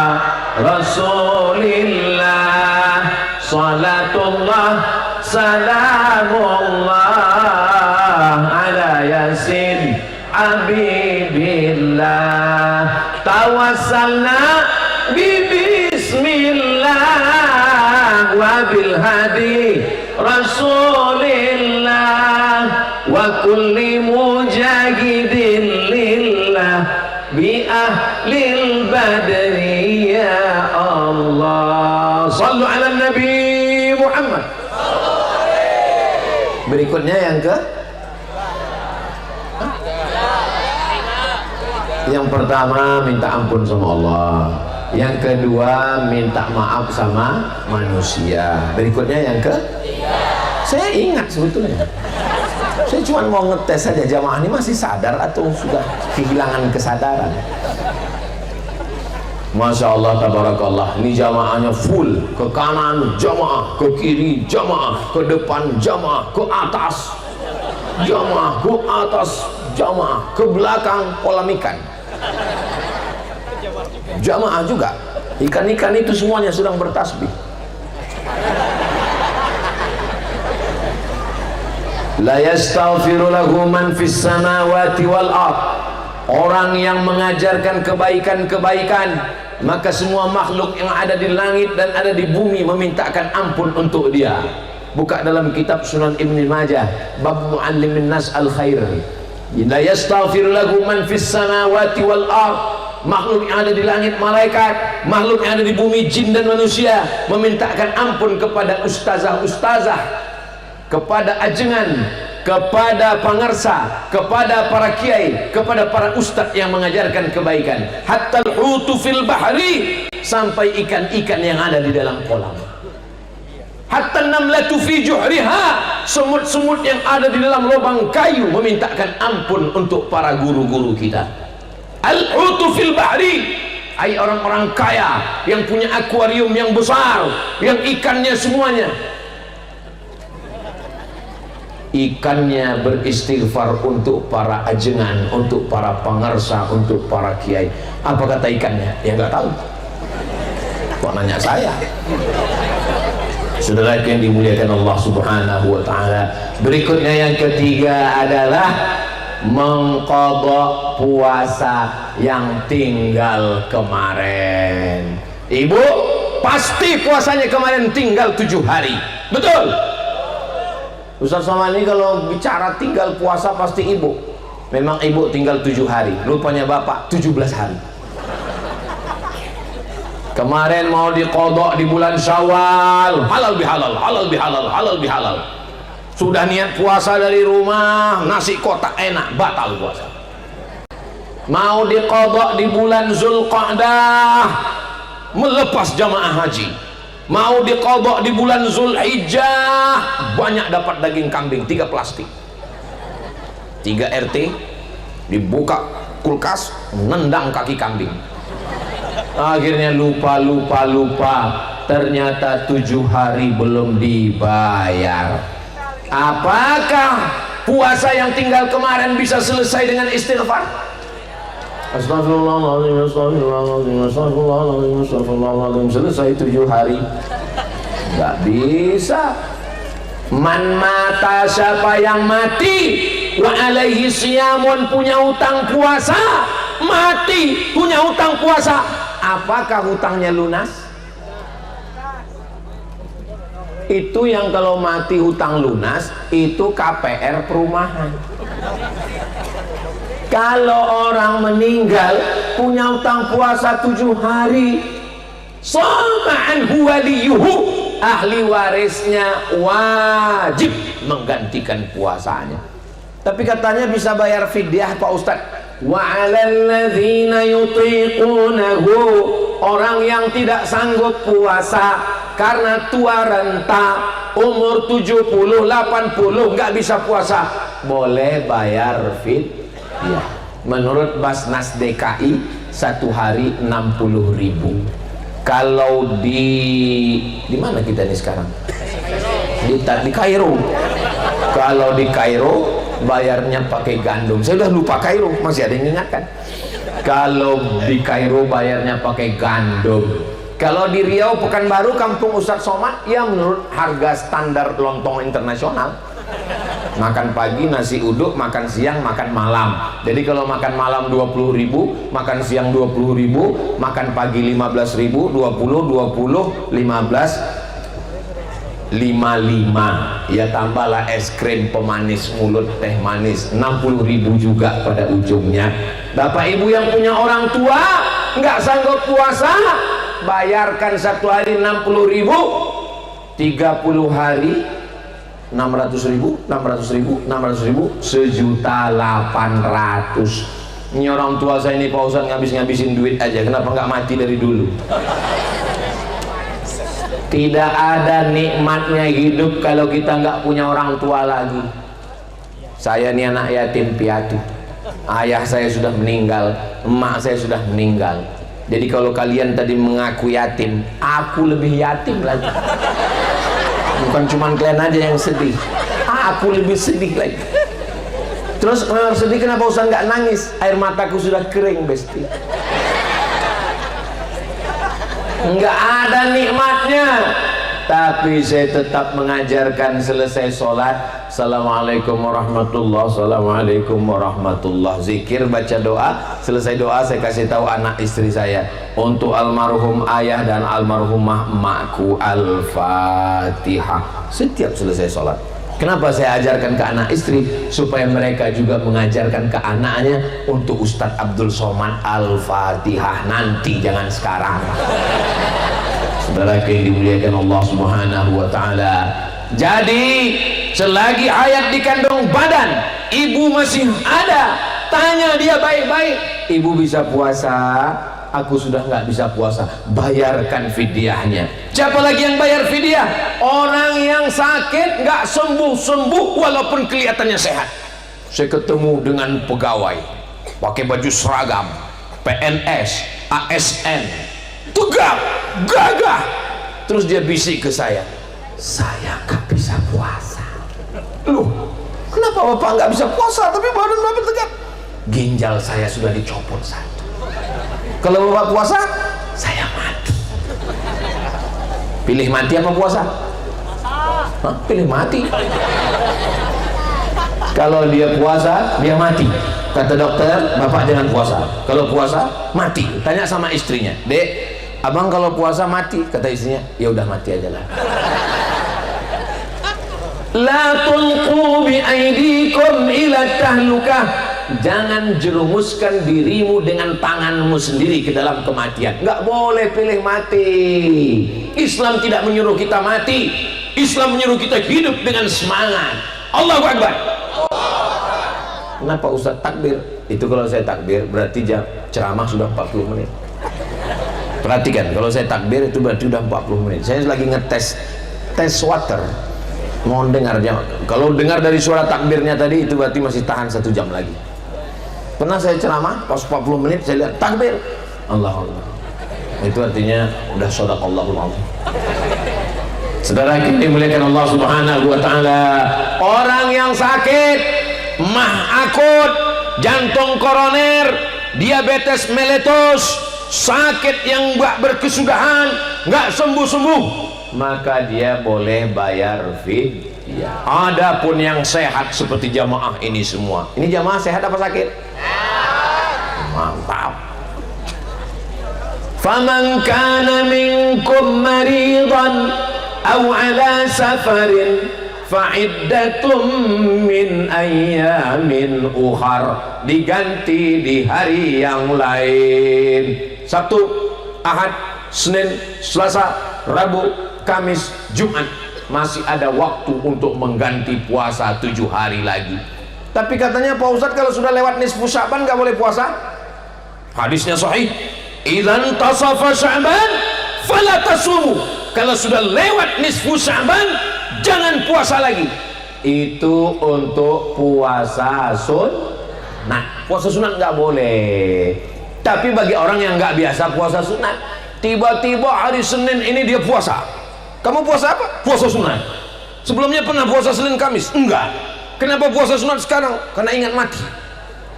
rasulillah, salatullah salamullah ala yasin abibillah, tawassalna bismillah wa bil hadi rasulillah wa kulli mujahidin lillah bi ahlil badri Sallu ala Nabi Muhammad. Berikutnya yang pertama minta ampun sama Allah, yang kedua minta maaf sama manusia, berikutnya yang saya ingat sebetulnya, saya cuma mau ngetes saja jamaah ini masih sadar atau sudah kehilangan kesadaran. Masya Allah, tabarakallah, ini jamaahnya full, ke kanan jamaah, ke kiri jamaah, ke depan jamaah, ke atas jamaah, ke atas jamaah, ke belakang kolam ikan jamaah juga. Ikan-ikan itu semuanya sedang bertasbih. La yastaghfiru lahu man fis samawati wal ard. Orang yang mengajarkan kebaikan-kebaikan, maka semua makhluk yang ada di langit dan ada di bumi memintakan ampun untuk dia. Buka dalam kitab Sunan Ibn Majah bab muallimin nas al khair. La yastaghfiru lahu man fis samawati wal ard. Makhluk yang ada di langit, malaikat, makhluk yang ada di bumi, jin dan manusia, memintakan ampun kepada ustazah-ustazah, kepada ajengan, kepada pangarsa, kepada para kiai, kepada para ustadz yang mengajarkan kebaikan. Hatta al-hutu fil bahri, sampai ikan-ikan yang ada di dalam kolam. Hatta namlatu fi juhriha, semut-semut yang ada di dalam lubang kayu memintakan ampun untuk para guru-guru kita. Al-hutu fil bahri, ay orang-orang kaya yang punya akuarium yang besar, yang ikannya semuanya, ikannya beristighfar untuk para ajengan, untuk para pangarsa, untuk para kiai. Apa kata ikannya? Ya nggak tahu. Kok nanya saya? Saudara yang dimuliakan Allah Subhanahu wa taala. Berikutnya yang ketiga adalah mengqadha puasa yang tinggal kemarin. Ibu pasti puasanya kemarin tinggal 7 hari. Betul? Ustaz Somad ini kalau bicara tinggal puasa pasti ibu. Memang ibu tinggal 7 hari. Rupanya bapak 17 hari. Kemarin mau diqadha di bulan Syawal, halal bihalal, halal bihalal, halal bihalal. Sudah niat puasa dari rumah, nasi kotak enak, batal puasa. Mau diqadha di bulan Zulqa'dah, melepas jamaah haji. Mau diqadha di bulan Zulhijjah, banyak dapat daging kambing 3 plastik, 3 RT, dibuka kulkas, nendang kaki kambing. Akhirnya lupa, ternyata 7 hari belum dibayar. Apakah puasa yang tinggal kemarin bisa selesai dengan istighfar? Astagfirullahaladzim, astagfirullahaladzim, astagfirullahaladzim, astagfirullahaladzim. Selesai 7 hari? Gak bisa. Man mata, siapa yang mati, wa alaihi siyamun, punya hutang puasa, mati punya hutang puasa, apakah hutangnya lunas? Itu yang kalau mati hutang lunas, itu KPR perumahan. Kalau orang meninggal punya hutang puasa 7 hari, sama'an huwaliyuhu, ahli warisnya wajib menggantikan puasanya. Tapi katanya bisa bayar fidyah Pak Ustadz. Wa 'alal ladzina yutiqunahu, orang yang tidak sanggup puasa karena tua renta, umur 70, 80 nggak bisa puasa, boleh bayar fidyah. Menurut Basnas DKI 1 hari 60.000. Kalau di mana kita ini sekarang? Di Kairo. Kalau di Kairo bayarnya pakai gandum. Saya udah lupa Kairo, masih ada yang ingatkan. Kalau di Kairo bayarnya pakai gandum. Kalau di Riau, Pekanbaru, Kampung Ustadz Somad, ya menurut harga standar lontong internasional. Makan pagi nasi uduk, makan siang, makan malam. Jadi kalau makan malam 20.000, makan siang 20.000, makan pagi 15.000, 20, 15, 55. Ya tambahlah es krim pemanis mulut, teh manis, 60.000 juga pada ujungnya. Bapak ibu yang punya orang tua nggak sanggup puasa, bayarkan satu hari 60.000, 30 hari 600.000, 600.000, 600.000, 1.800.000. Ini orang tua saya ini Pak Ustadz ngabisin duit aja, kenapa nggak mati dari dulu? Tidak ada nikmatnya hidup kalau kita nggak punya orang tua lagi. Saya ini anak yatim piatu, ayah saya sudah meninggal, emak saya sudah meninggal. Jadi kalau kalian tadi mengaku yatim, aku lebih yatim lagi. Bukan cuma kalian aja yang sedih, aku lebih sedih lagi. Terus sedih kenapa Ustaz nggak nangis? Air mataku sudah kering besti. Nggak ada nikmatnya, tapi saya tetap mengajarkan selesai sholat, assalamualaikum warahmatullah, assalamualaikum warahmatullah, zikir, baca doa. Selesai doa saya kasih tahu anak istri saya, untuk almarhum ayah dan almarhumah emakku, Al-Fatihah, setiap selesai sholat. Kenapa saya ajarkan ke anak istri? Supaya mereka juga mengajarkan ke anaknya. Untuk Ustadz Abdul Somad, Al-Fatihah nanti, jangan sekarang. Saudara yang dimuliakan Allah Subhanahu wa ta'ala. Jadi selagi hayat di kandung badan, ibu masih ada, tanya dia baik-baik, ibu bisa puasa? Aku sudah nggak bisa puasa, bayarkan fidyahnya. Siapa lagi yang bayar fidyah? Orang yang sakit nggak sembuh-sembuh walaupun kelihatannya sehat. Saya ketemu dengan pegawai pakai baju seragam, PNS, ASN, tegap, gagah. Terus dia bisik ke saya nggak bisa puasa. Loh, kenapa bapak nggak bisa puasa tapi badan bapak tegap? Ginjal saya sudah dicopot satu. Kalau bapak puasa, saya mati. Pilih mati apa puasa? Hah? Pilih mati. Kalau dia puasa, dia mati. Kata dokter, bapak jangan puasa. Kalau puasa, mati. Tanya sama istrinya, Dek, abang kalau puasa mati. Kata istrinya, ya udah mati aja lah. La tulqu bi aydikum ila tahlukah. Jangan jerumuskan dirimu dengan tanganmu sendiri ke dalam kematian. Nggak boleh pilih mati. Islam tidak menyuruh kita mati. Islam menyuruh kita hidup dengan semangat. Allahu Akbar. Kenapa Ustaz takbir? Itu kalau saya takbir berarti ceramah sudah 40 menit. Perhatikan, kalau saya takbir itu berarti sudah 40 menit. Saya lagi ngetes water. Mohon dengar, kalau dengar dari suara takbirnya tadi itu berarti masih tahan 1 jam lagi. Pernah saya ceramah pas 40 menit saya lihat takbir, Allah Allah, itu artinya udah shadaqallahul azim. Saudara kita dimuliakan Allah Subhanahu wa ta'ala. Orang yang sakit mah akut, jantung koroner, diabetes meletus, sakit yang nggak berkesudahan, nggak sembuh-sembuh, maka dia boleh bayar fidyah. Adapun yang sehat seperti jamaah ini semua, ini jamaah sehat apa sakit? Mantap. Faman kana minkum maridan aw ala safarin fa'iddatum min ayyamin ukhar, diganti di hari yang lain. Sabtu, Ahad, Senin, Selasa, Rabu, Kamis, Jumat, masih ada waktu untuk mengganti puasa 7 hari lagi. Tapi katanya Pak Ustadz kalau sudah lewat nisfu Sya'ban nggak boleh puasa. Hadisnya sahih, idzan tasafa Sya'ban fala tasumu. Kalau sudah lewat nisfu Sya'ban jangan puasa lagi. Itu untuk puasa sunat. Puasa sunat nggak boleh. Tapi bagi orang yang nggak biasa puasa sunat, tiba-tiba hari Senin ini dia puasa. Kamu puasa apa? Puasa sunat. Sebelumnya pernah puasa Senin Kamis? Enggak. Kenapa puasa sunat sekarang? Karena ingat mati.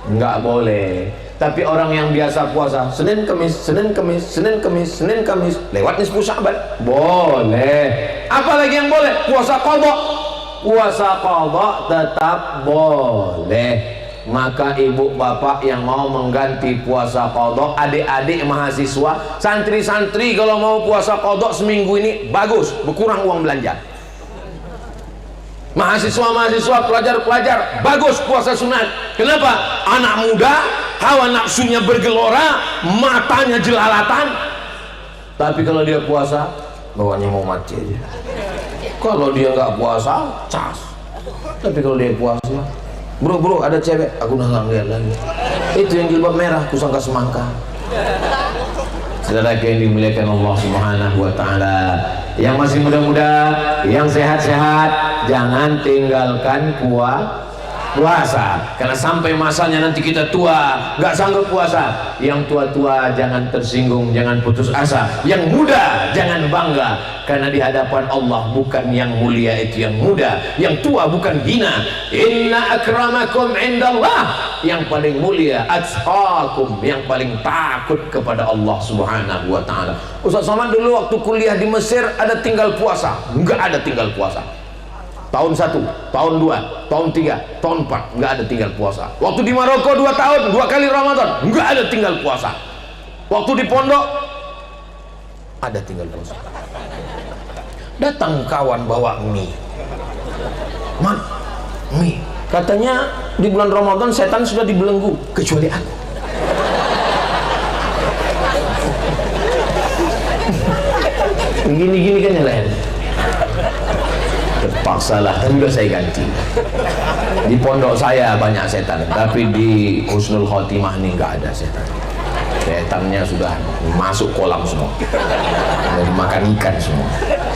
Enggak boleh. Tapi orang yang biasa puasa Senin Kamis, Senin Kamis, Senin Kamis, Senin Kamis, lewat nisfu Sya'ban, boleh. Apalagi yang boleh? Puasa qadha. Puasa qadha tetap boleh. Maka ibu bapak yang mau mengganti puasa qadha, adik-adik mahasiswa, santri-santri kalau mau puasa qadha seminggu ini bagus, berkurang uang belanja. Mahasiswa-mahasiswa, pelajar-pelajar, bagus puasa sunat. Kenapa? Anak muda, hawa nafsunya bergelora, matanya jelalatan. Tapi kalau dia puasa, bawanya mau mati aja. Kalau dia nggak puasa, cas. Tapi kalau dia puasa, bro ada cewek, aku udah nggak lihat lagi. Itu yang jilbab merah, kusangka semangka. Saudara yang dimuliakan Allah Subhanahu wa taala, yang masih muda-muda, yang sehat-sehat, jangan tinggalkan puasa, karena sampai masanya nanti kita tua nggak sanggup puasa. Yang tua-tua jangan tersinggung, jangan putus asa. Yang muda jangan bangga, karena di hadapan Allah bukan yang mulia itu yang muda, yang tua bukan hina. Inna akramakum indallah, yang paling mulia atqakum, yang paling takut kepada Allah Subhanahu wa taala. Ustaz Somad dulu waktu kuliah di Mesir ada tinggal puasa? Enggak ada tinggal puasa. Tahun 1, tahun 2, tahun 3, tahun 4 nggak ada tinggal puasa. Waktu di Maroko 2 tahun 2 kali Ramadan nggak ada tinggal puasa. Waktu di pondok ada tinggal puasa. Datang kawan bawa mie, mie katanya di bulan Ramadan setan sudah dibelenggu kecuali aku. Gini kan yang lain. Terpaksalah, tapi udah saya ganti. Di pondok saya banyak setan, tapi di Husnul Khotimah ini nggak ada setan. Setannya sudah masuk kolam semua, jadi makan ikan semua.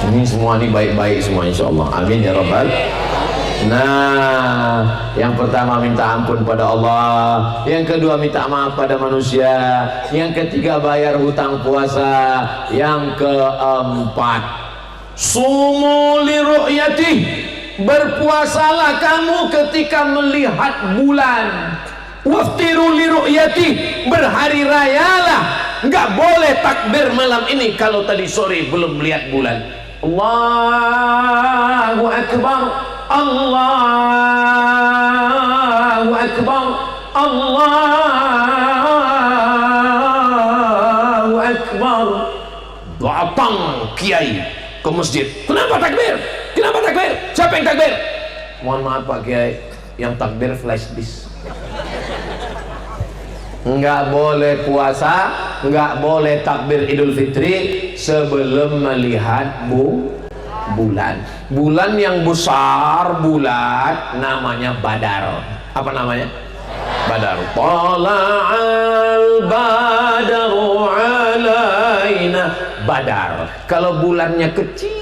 Ini semua ini baik-baik semua, insya Allah. Amin ya Rabbal. Nah, yang pertama minta ampun pada Allah, yang kedua minta maaf pada manusia, yang ketiga bayar hutang puasa, yang keempat sumu li ru'yatih, berpuasalah kamu ketika melihat bulan. Waftiru li ru'yatih, berhari rayalah. Enggak boleh takbir malam ini kalau tadi sore belum melihat bulan. Allahu akbar, Allahu akbar, Allahu akbar. Datang kiai ke masjid, kenapa takbir? Kenapa takbir? Siapa yang takbir? Mohon maaf Pak Kiai, yang takbir flash disk. Nggak boleh puasa, nggak boleh takbir Idul Fitri sebelum melihat bulan. Bulan yang besar, bulan namanya Badar. Apa namanya? Badar. Tala'al badaru alaina. Badar. Kalau bulannya kecil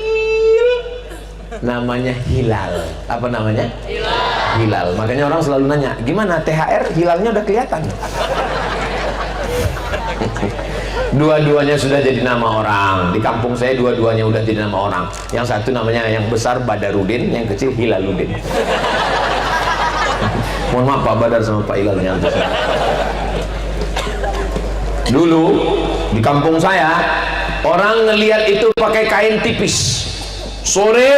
namanya hilal. Apa namanya? Hilal. Makanya orang selalu nanya, gimana THR hilalnya udah kelihatan? Dua-duanya sudah jadi nama orang. Di kampung saya dua-duanya udah jadi nama orang. Yang satu namanya, yang besar Badarudin, yang kecil Hilaludin. Mohon maaf Pak Badar sama Pak Hilal yang dulu di kampung saya, orang ngelihat itu pakai kain tipis. Sore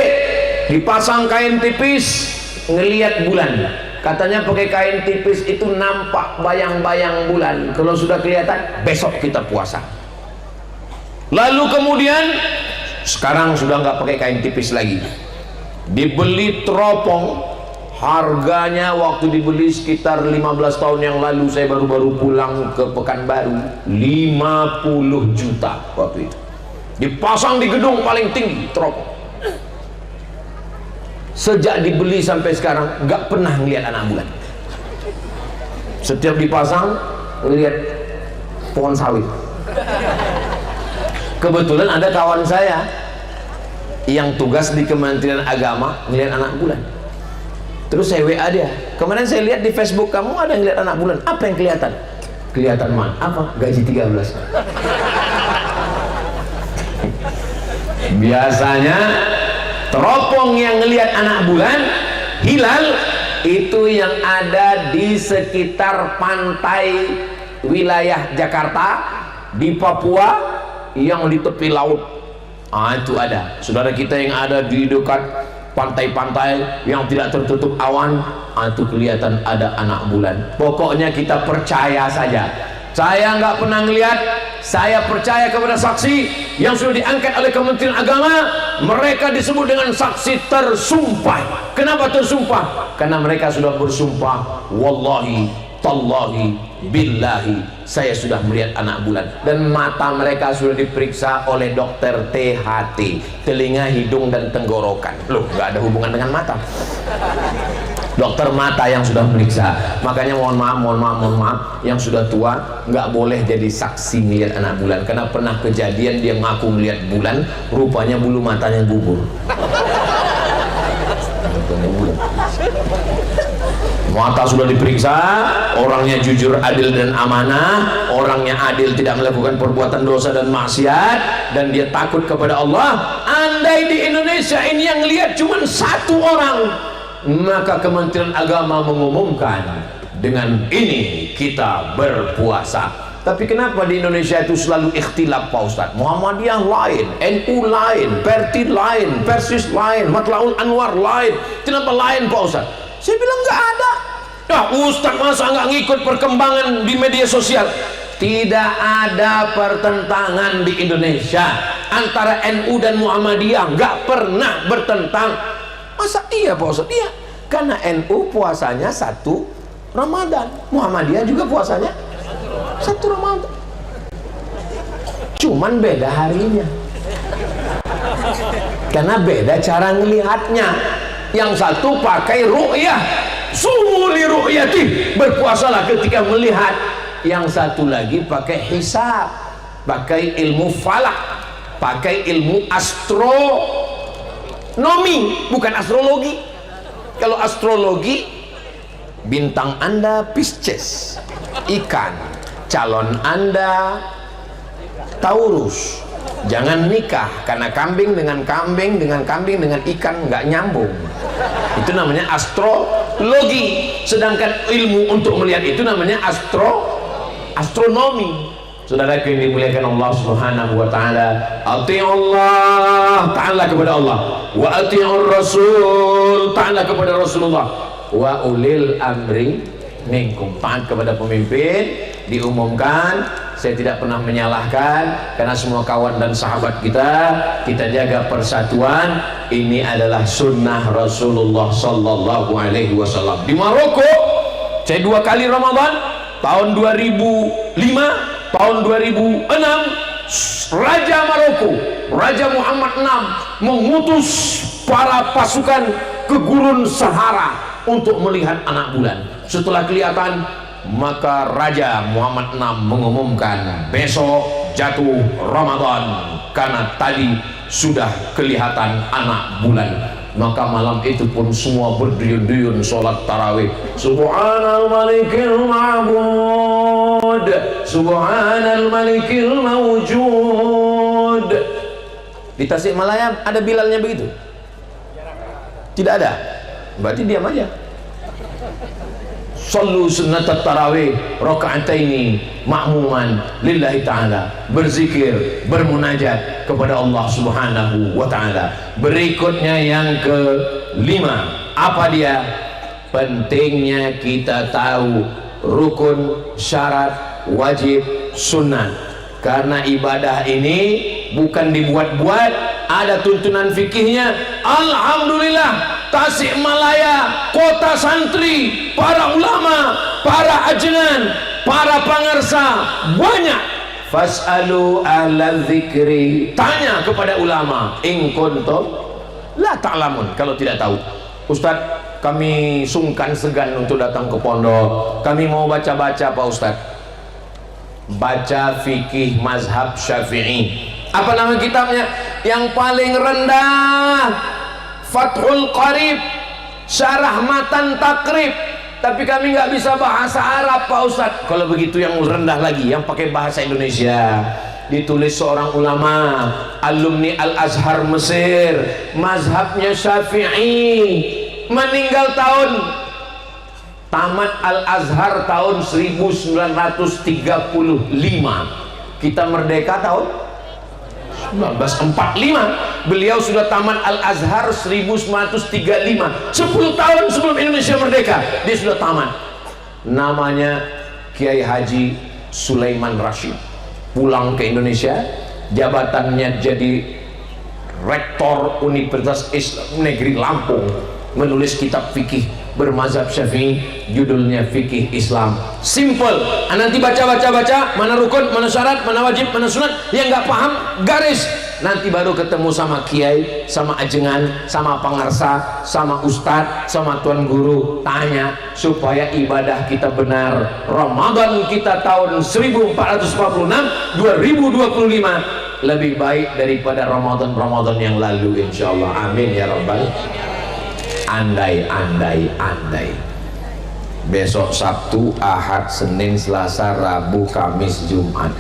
dipasang kain tipis, ngelihat bulan. Katanya pakai kain tipis itu nampak bayang-bayang bulan. Kalau sudah kelihatan, besok kita puasa. Lalu kemudian, sekarang sudah nggak pakai kain tipis lagi. Dibeli teropong. Harganya waktu dibeli sekitar 15 tahun yang lalu, saya baru-baru pulang ke Pekanbaru, 50 juta waktu itu. Dipasang di gedung paling tinggi teropong. Sejak dibeli sampai sekarang nggak pernah ngeliat anak bulan. Setiap dipasang ngeliat pohon sawit. Kebetulan ada kawan saya yang tugas di Kementerian Agama ngeliat anak bulan. Terus saya WA dia, kemarin saya lihat di Facebook kamu ada yang lihat anak bulan. Apa yang kelihatan? Kelihatan man? Apa? Gaji 13. Biasanya teropong yang ngelihat anak bulan hilal itu yang ada di sekitar pantai wilayah Jakarta, di Papua, yang di tepi laut. Itu ada. Saudara kita yang ada di dekat pantai-pantai yang tidak tertutup awan, itu kelihatan ada anak bulan. Pokoknya kita percaya saja. Saya nggak pernah ngelihat, saya percaya kepada saksi yang sudah diangkat oleh Kementerian Agama. Mereka disebut dengan saksi tersumpah. Kenapa tersumpah? Karena mereka sudah bersumpah, wallahi tallahi billahi saya sudah melihat anak bulan. Dan mata mereka sudah diperiksa oleh dokter THT, telinga, hidung dan tenggorokan. Loh, nggak ada hubungan dengan mata. Dokter mata yang sudah meriksa. Makanya mohon maaf, yang sudah tua nggak boleh jadi saksi melihat anak bulan, karena pernah kejadian dia ngaku melihat bulan, rupanya bulu matanya gugur. Mata sudah diperiksa, orangnya jujur, adil dan amanah, orangnya adil, tidak melakukan perbuatan dosa dan maksiat, dan dia takut kepada Allah. Andai di Indonesia ini yang lihat cuma satu orang, maka Kementerian Agama mengumumkan dengan ini kita berpuasa. Tapi kenapa di Indonesia itu selalu ikhtilaf Pak Ustadz? Muhammadiyah lain, NU lain, Perti lain, Persis lain, Matlaul Anwar lain. Kenapa lain Pak Ustadz? Saya bilang nggak ada. Nah, Ustadz masa nggak ngikut perkembangan di media sosial? Tidak ada pertentangan di Indonesia antara NU dan Muhammadiyah, nggak pernah bertentang. Masa iya Pak Ustadz? Iya, karena NU puasanya 1 Ramadan, Muhammadiyah juga puasanya 1 Ramadan, cuman beda harinya, karena beda cara ngelihatnya. Yang satu pakai ru'yah, sumuli ru'yati, berpuasalah ketika melihat. Yang satu lagi pakai hisab, pakai ilmu falak, pakai ilmu astronomi, bukan astrologi. Kalau astrologi, bintang Anda Pisces, ikan, calon Anda Taurus, jangan nikah, karena kambing dengan kambing dengan kambing dengan ikan nggak nyambung. Itu namanya astrologi. Sedangkan ilmu untuk melihat itu namanya astronomi. Saudaraku yang dimuliakan Allah Subhanahu wa taala, ati'ullah, ta'ala kepada Allah, wa ati'ur rasul, ta'ala kepada Rasulullah, wa ulil amri minkum, taat kepada pemimpin. Diumumkan, saya tidak pernah menyalahkan, karena semua kawan dan sahabat kita jaga persatuan. Ini adalah sunnah Rasulullah sallallahu alaihi wasallam. Di Maroko saya 2 kali Ramadan, tahun 2005, tahun 2006, Raja Maroko, Raja Muhammad VI mengutus para pasukan ke Gurun Sahara untuk melihat anak bulan. Setelah kelihatan, maka Raja Muhammad VI mengumumkan besok jatuh Ramadan, karena tadi sudah kelihatan anak bulan. Maka malam itu pun semua berduyun-duyun sholat tarawih. Subhanal malikil ma'bud, subhanal malikil mawjud. Di Tasikmalaya ada Bilalnya begitu? Tidak ada? Berarti diam aja. Sallu sunnatat tarawih raka'ataini ma'muman lillahi ta'ala, berzikir, bermunajat kepada Allah Subhanahu wa ta'ala. Berikutnya yang ke-5, apa dia? Pentingnya kita tahu rukun, syarat, wajib, sunnah. Karena ibadah ini bukan dibuat-buat, ada tuntunan fikihnya. Alhamdulillah, Tasikmalaya, kota santri, para ulama, para ajenan, para pangarsa banyak. Fas'alu ahla dzikri, tanya kepada ulama, in kuntum la ta'lamun, kalau tidak tahu. Ustadz, kami sungkan segan untuk datang ke pondok, kami mau baca-baca Pak Ustadz. Baca fikih mazhab Syafi'i. Apa nama kitabnya? Yang paling rendah, Fathul Qarib, Syarah Matan Takrib. Tapi kami nggak bisa bahasa Arab Pak Ustadz. Kalau begitu yang rendah lagi, yang pakai bahasa Indonesia. Ditulis seorang ulama, alumni Al-Azhar Mesir, mazhabnya Syafi'i, meninggal tahun, tamat Al-Azhar tahun 1935. Kita merdeka tahun 1945. Beliau sudah tamat Al-Azhar 1935. 10 tahun sebelum Indonesia merdeka dia sudah tamat. Namanya Kiai Haji Sulaiman Rashid. Pulang ke Indonesia, jabatannya jadi Rektor Universitas Islam Negeri Lampung, menulis kitab fikih bermazhab Syafi'i, judulnya fikih Islam. Simple. Nanti baca, mana rukun, mana syarat, mana wajib, mana sunat. Yang nggak paham, garis. Nanti baru ketemu sama kiai, sama ajengan, sama pangarsa, sama ustadz, sama tuan guru. Tanya supaya ibadah kita benar. Ramadan kita tahun 1446 2025 lebih baik daripada Ramadan yang lalu, insyaallah. Amin ya rabbal. Andai besok Sabtu, Ahad, Senin, Selasa, Rabu, Kamis, Jumat,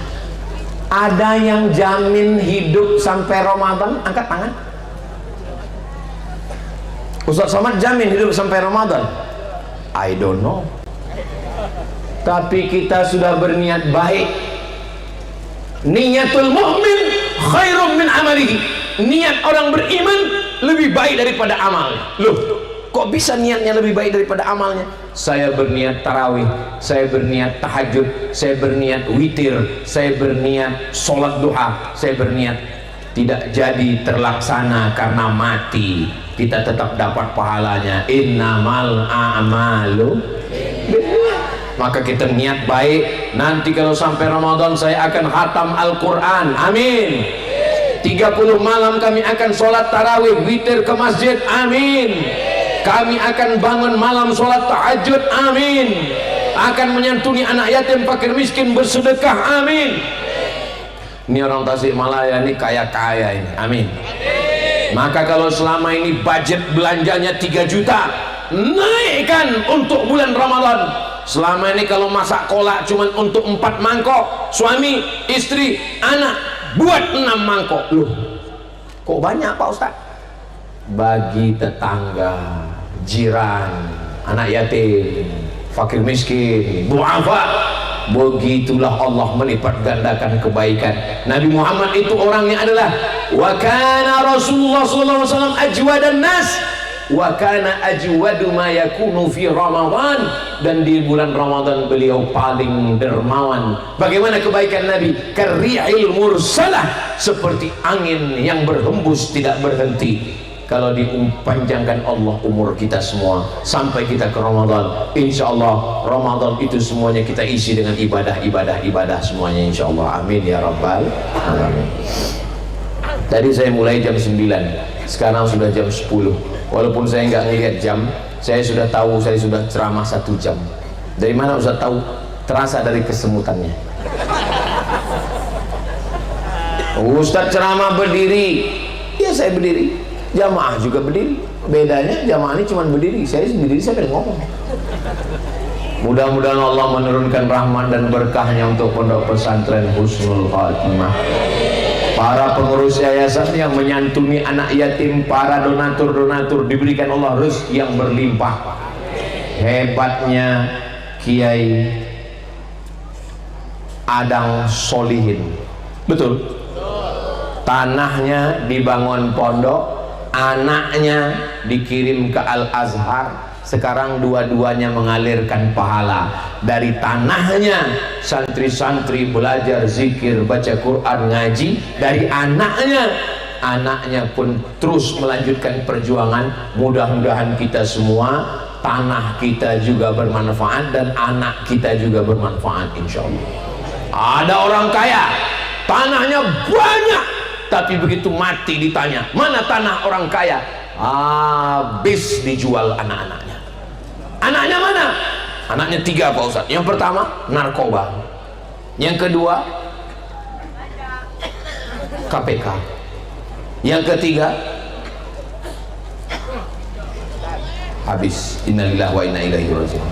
ada yang jamin hidup sampai Ramadan? Angkat tangan. Ustaz Somad jamin hidup sampai Ramadan? I don't know. Tapi kita sudah berniat baik. Niyatul mu'min khairum min amalihi. Niat orang beriman lebih baik daripada amalnya. Loh, kok bisa niatnya lebih baik daripada amalnya? Saya berniat tarawih, saya berniat tahajud, saya berniat witir, saya berniat sholat duha, saya berniat tidak jadi terlaksana karena mati, kita tetap dapat pahalanya. Innamal a'malu. Maka kita niat baik, nanti kalau sampai Ramadan saya akan khatam Al-Quran. Amin. 30 malam kami akan sholat tarawih, witir ke masjid. Amin. Kami akan bangun malam sholat tahajud. Amin. Akan menyantuni anak yatim, fakir miskin, bersedekah. Amin. Ini orang Tasikmalaya ini kaya-kaya ini. Amin. Maka kalau selama ini budget belanjanya 3 juta, naikkan untuk bulan Ramadan. Selama ini kalau masak kolak cuma untuk 4 mangkok, suami, istri, anak, buat 6 mangkok. Loh, kok banyak Pak Ustaz? Bagi tetangga, jiran, anak yatim, fakir miskin, du'afa. Begitulah Allah melipat gandakan kebaikan. Nabi Muhammad itu orangnya adalah wa kana Rasulullah sallallahu alaihi wasallam ajwadan nas wa kana ajwadu ma yakunu fi Ramadan, dan di bulan Ramadan beliau paling dermawan. Bagaimana kebaikan Nabi? Karihil mursalah, seperti angin yang berhembus tidak berhenti. Kalau dipanjangkan Allah umur kita semua sampai kita ke Ramadan, insya Allah Ramadan itu semuanya kita isi dengan ibadah semuanya, insya Allah. Amin ya rabbal alamin. Tadi saya mulai jam 9, sekarang sudah jam 10. Walaupun saya nggak ngelihat jam, saya sudah tahu saya sudah ceramah 1 jam. Dari mana Ustaz tahu? Terasa dari kesemutannya. Ustaz ceramah berdiri, ya saya berdiri. Jamaah juga berdiri. Bedanya jamaah ini cuma berdiri, saya berdiri, saya pengen ngomong. Mudah-mudahan Allah menurunkan rahmat dan berkahnya untuk pondok pesantren Husnul Khatimah. Para pengurus yayasan yang menyantuni anak yatim, para donatur diberikan Allah rezeki yang berlimpah. Hebatnya Kiai Adang Solihin, betul? Tanahnya dibangun pondok, anaknya dikirim ke Al-Azhar. Sekarang dua-duanya mengalirkan pahala. Dari tanahnya santri-santri belajar zikir, baca Quran, ngaji. Dari anaknya pun terus melanjutkan perjuangan. Mudah-mudahan kita semua, tanah kita juga bermanfaat dan anak kita juga bermanfaat, insya Allah. Ada orang kaya, tanahnya banyak, tapi begitu mati ditanya, mana tanah orang kaya? Habis dijual anak-anaknya. Anaknya mana? Anaknya 3 Pak Ustaz. Yang pertama narkoba, yang kedua KPK, yang ketiga habis. Innalillahi wa inna ilaihi raji'un.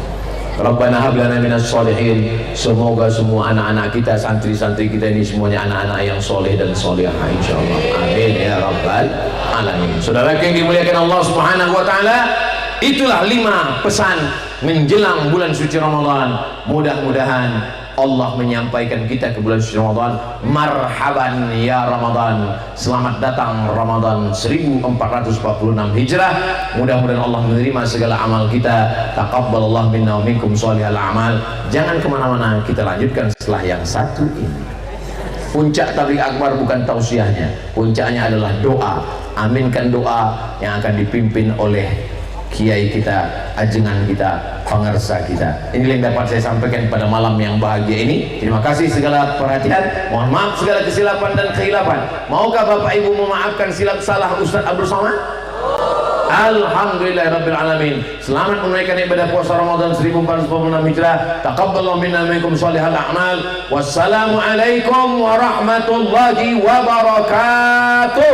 Rabbana hab lana minas sholihin. Semoga semua anak-anak kita, santri-santri kita ini semuanya anak-anak yang soleh dan solehah, insyaallah. Amin ya rabbal alamin. Saudara yang dimuliakan Allah Subhanahu wa taala, itulah 5 pesan menjelang bulan suci Ramadan. Mudah-mudahan Allah menyampaikan kita ke bulan suci Ramadan. Marhaban ya Ramadan, selamat datang Ramadan 1446 Hijrah. Mudah-mudahan Allah menerima segala amal kita. Taqabbalallahu minna wa minkum sholihal a'mal. Jangan kemana-mana, kita lanjutkan setelah yang satu ini. Puncak tabligh akbar bukan tausiahnya, puncaknya adalah doa. Aminkan doa yang akan dipimpin oleh kiai kita, ajengan kita, pengarsa kita. Ini yang dapat saya sampaikan pada malam yang bahagia ini. Terima kasih segala perhatian, mohon maaf segala kesilapan dan kehilapan. Maukah Bapak Ibu memaafkan silap salah Ustaz Abdul Somad? Alhamdulillahirabbil alamin. Selamat menunaikan ibadah puasa Ramadan 1446 Hijrah. Taqabbalallahu minna minkum shalihal a'mal. Wassalamu alaikum warahmatullahi wabarakatuh.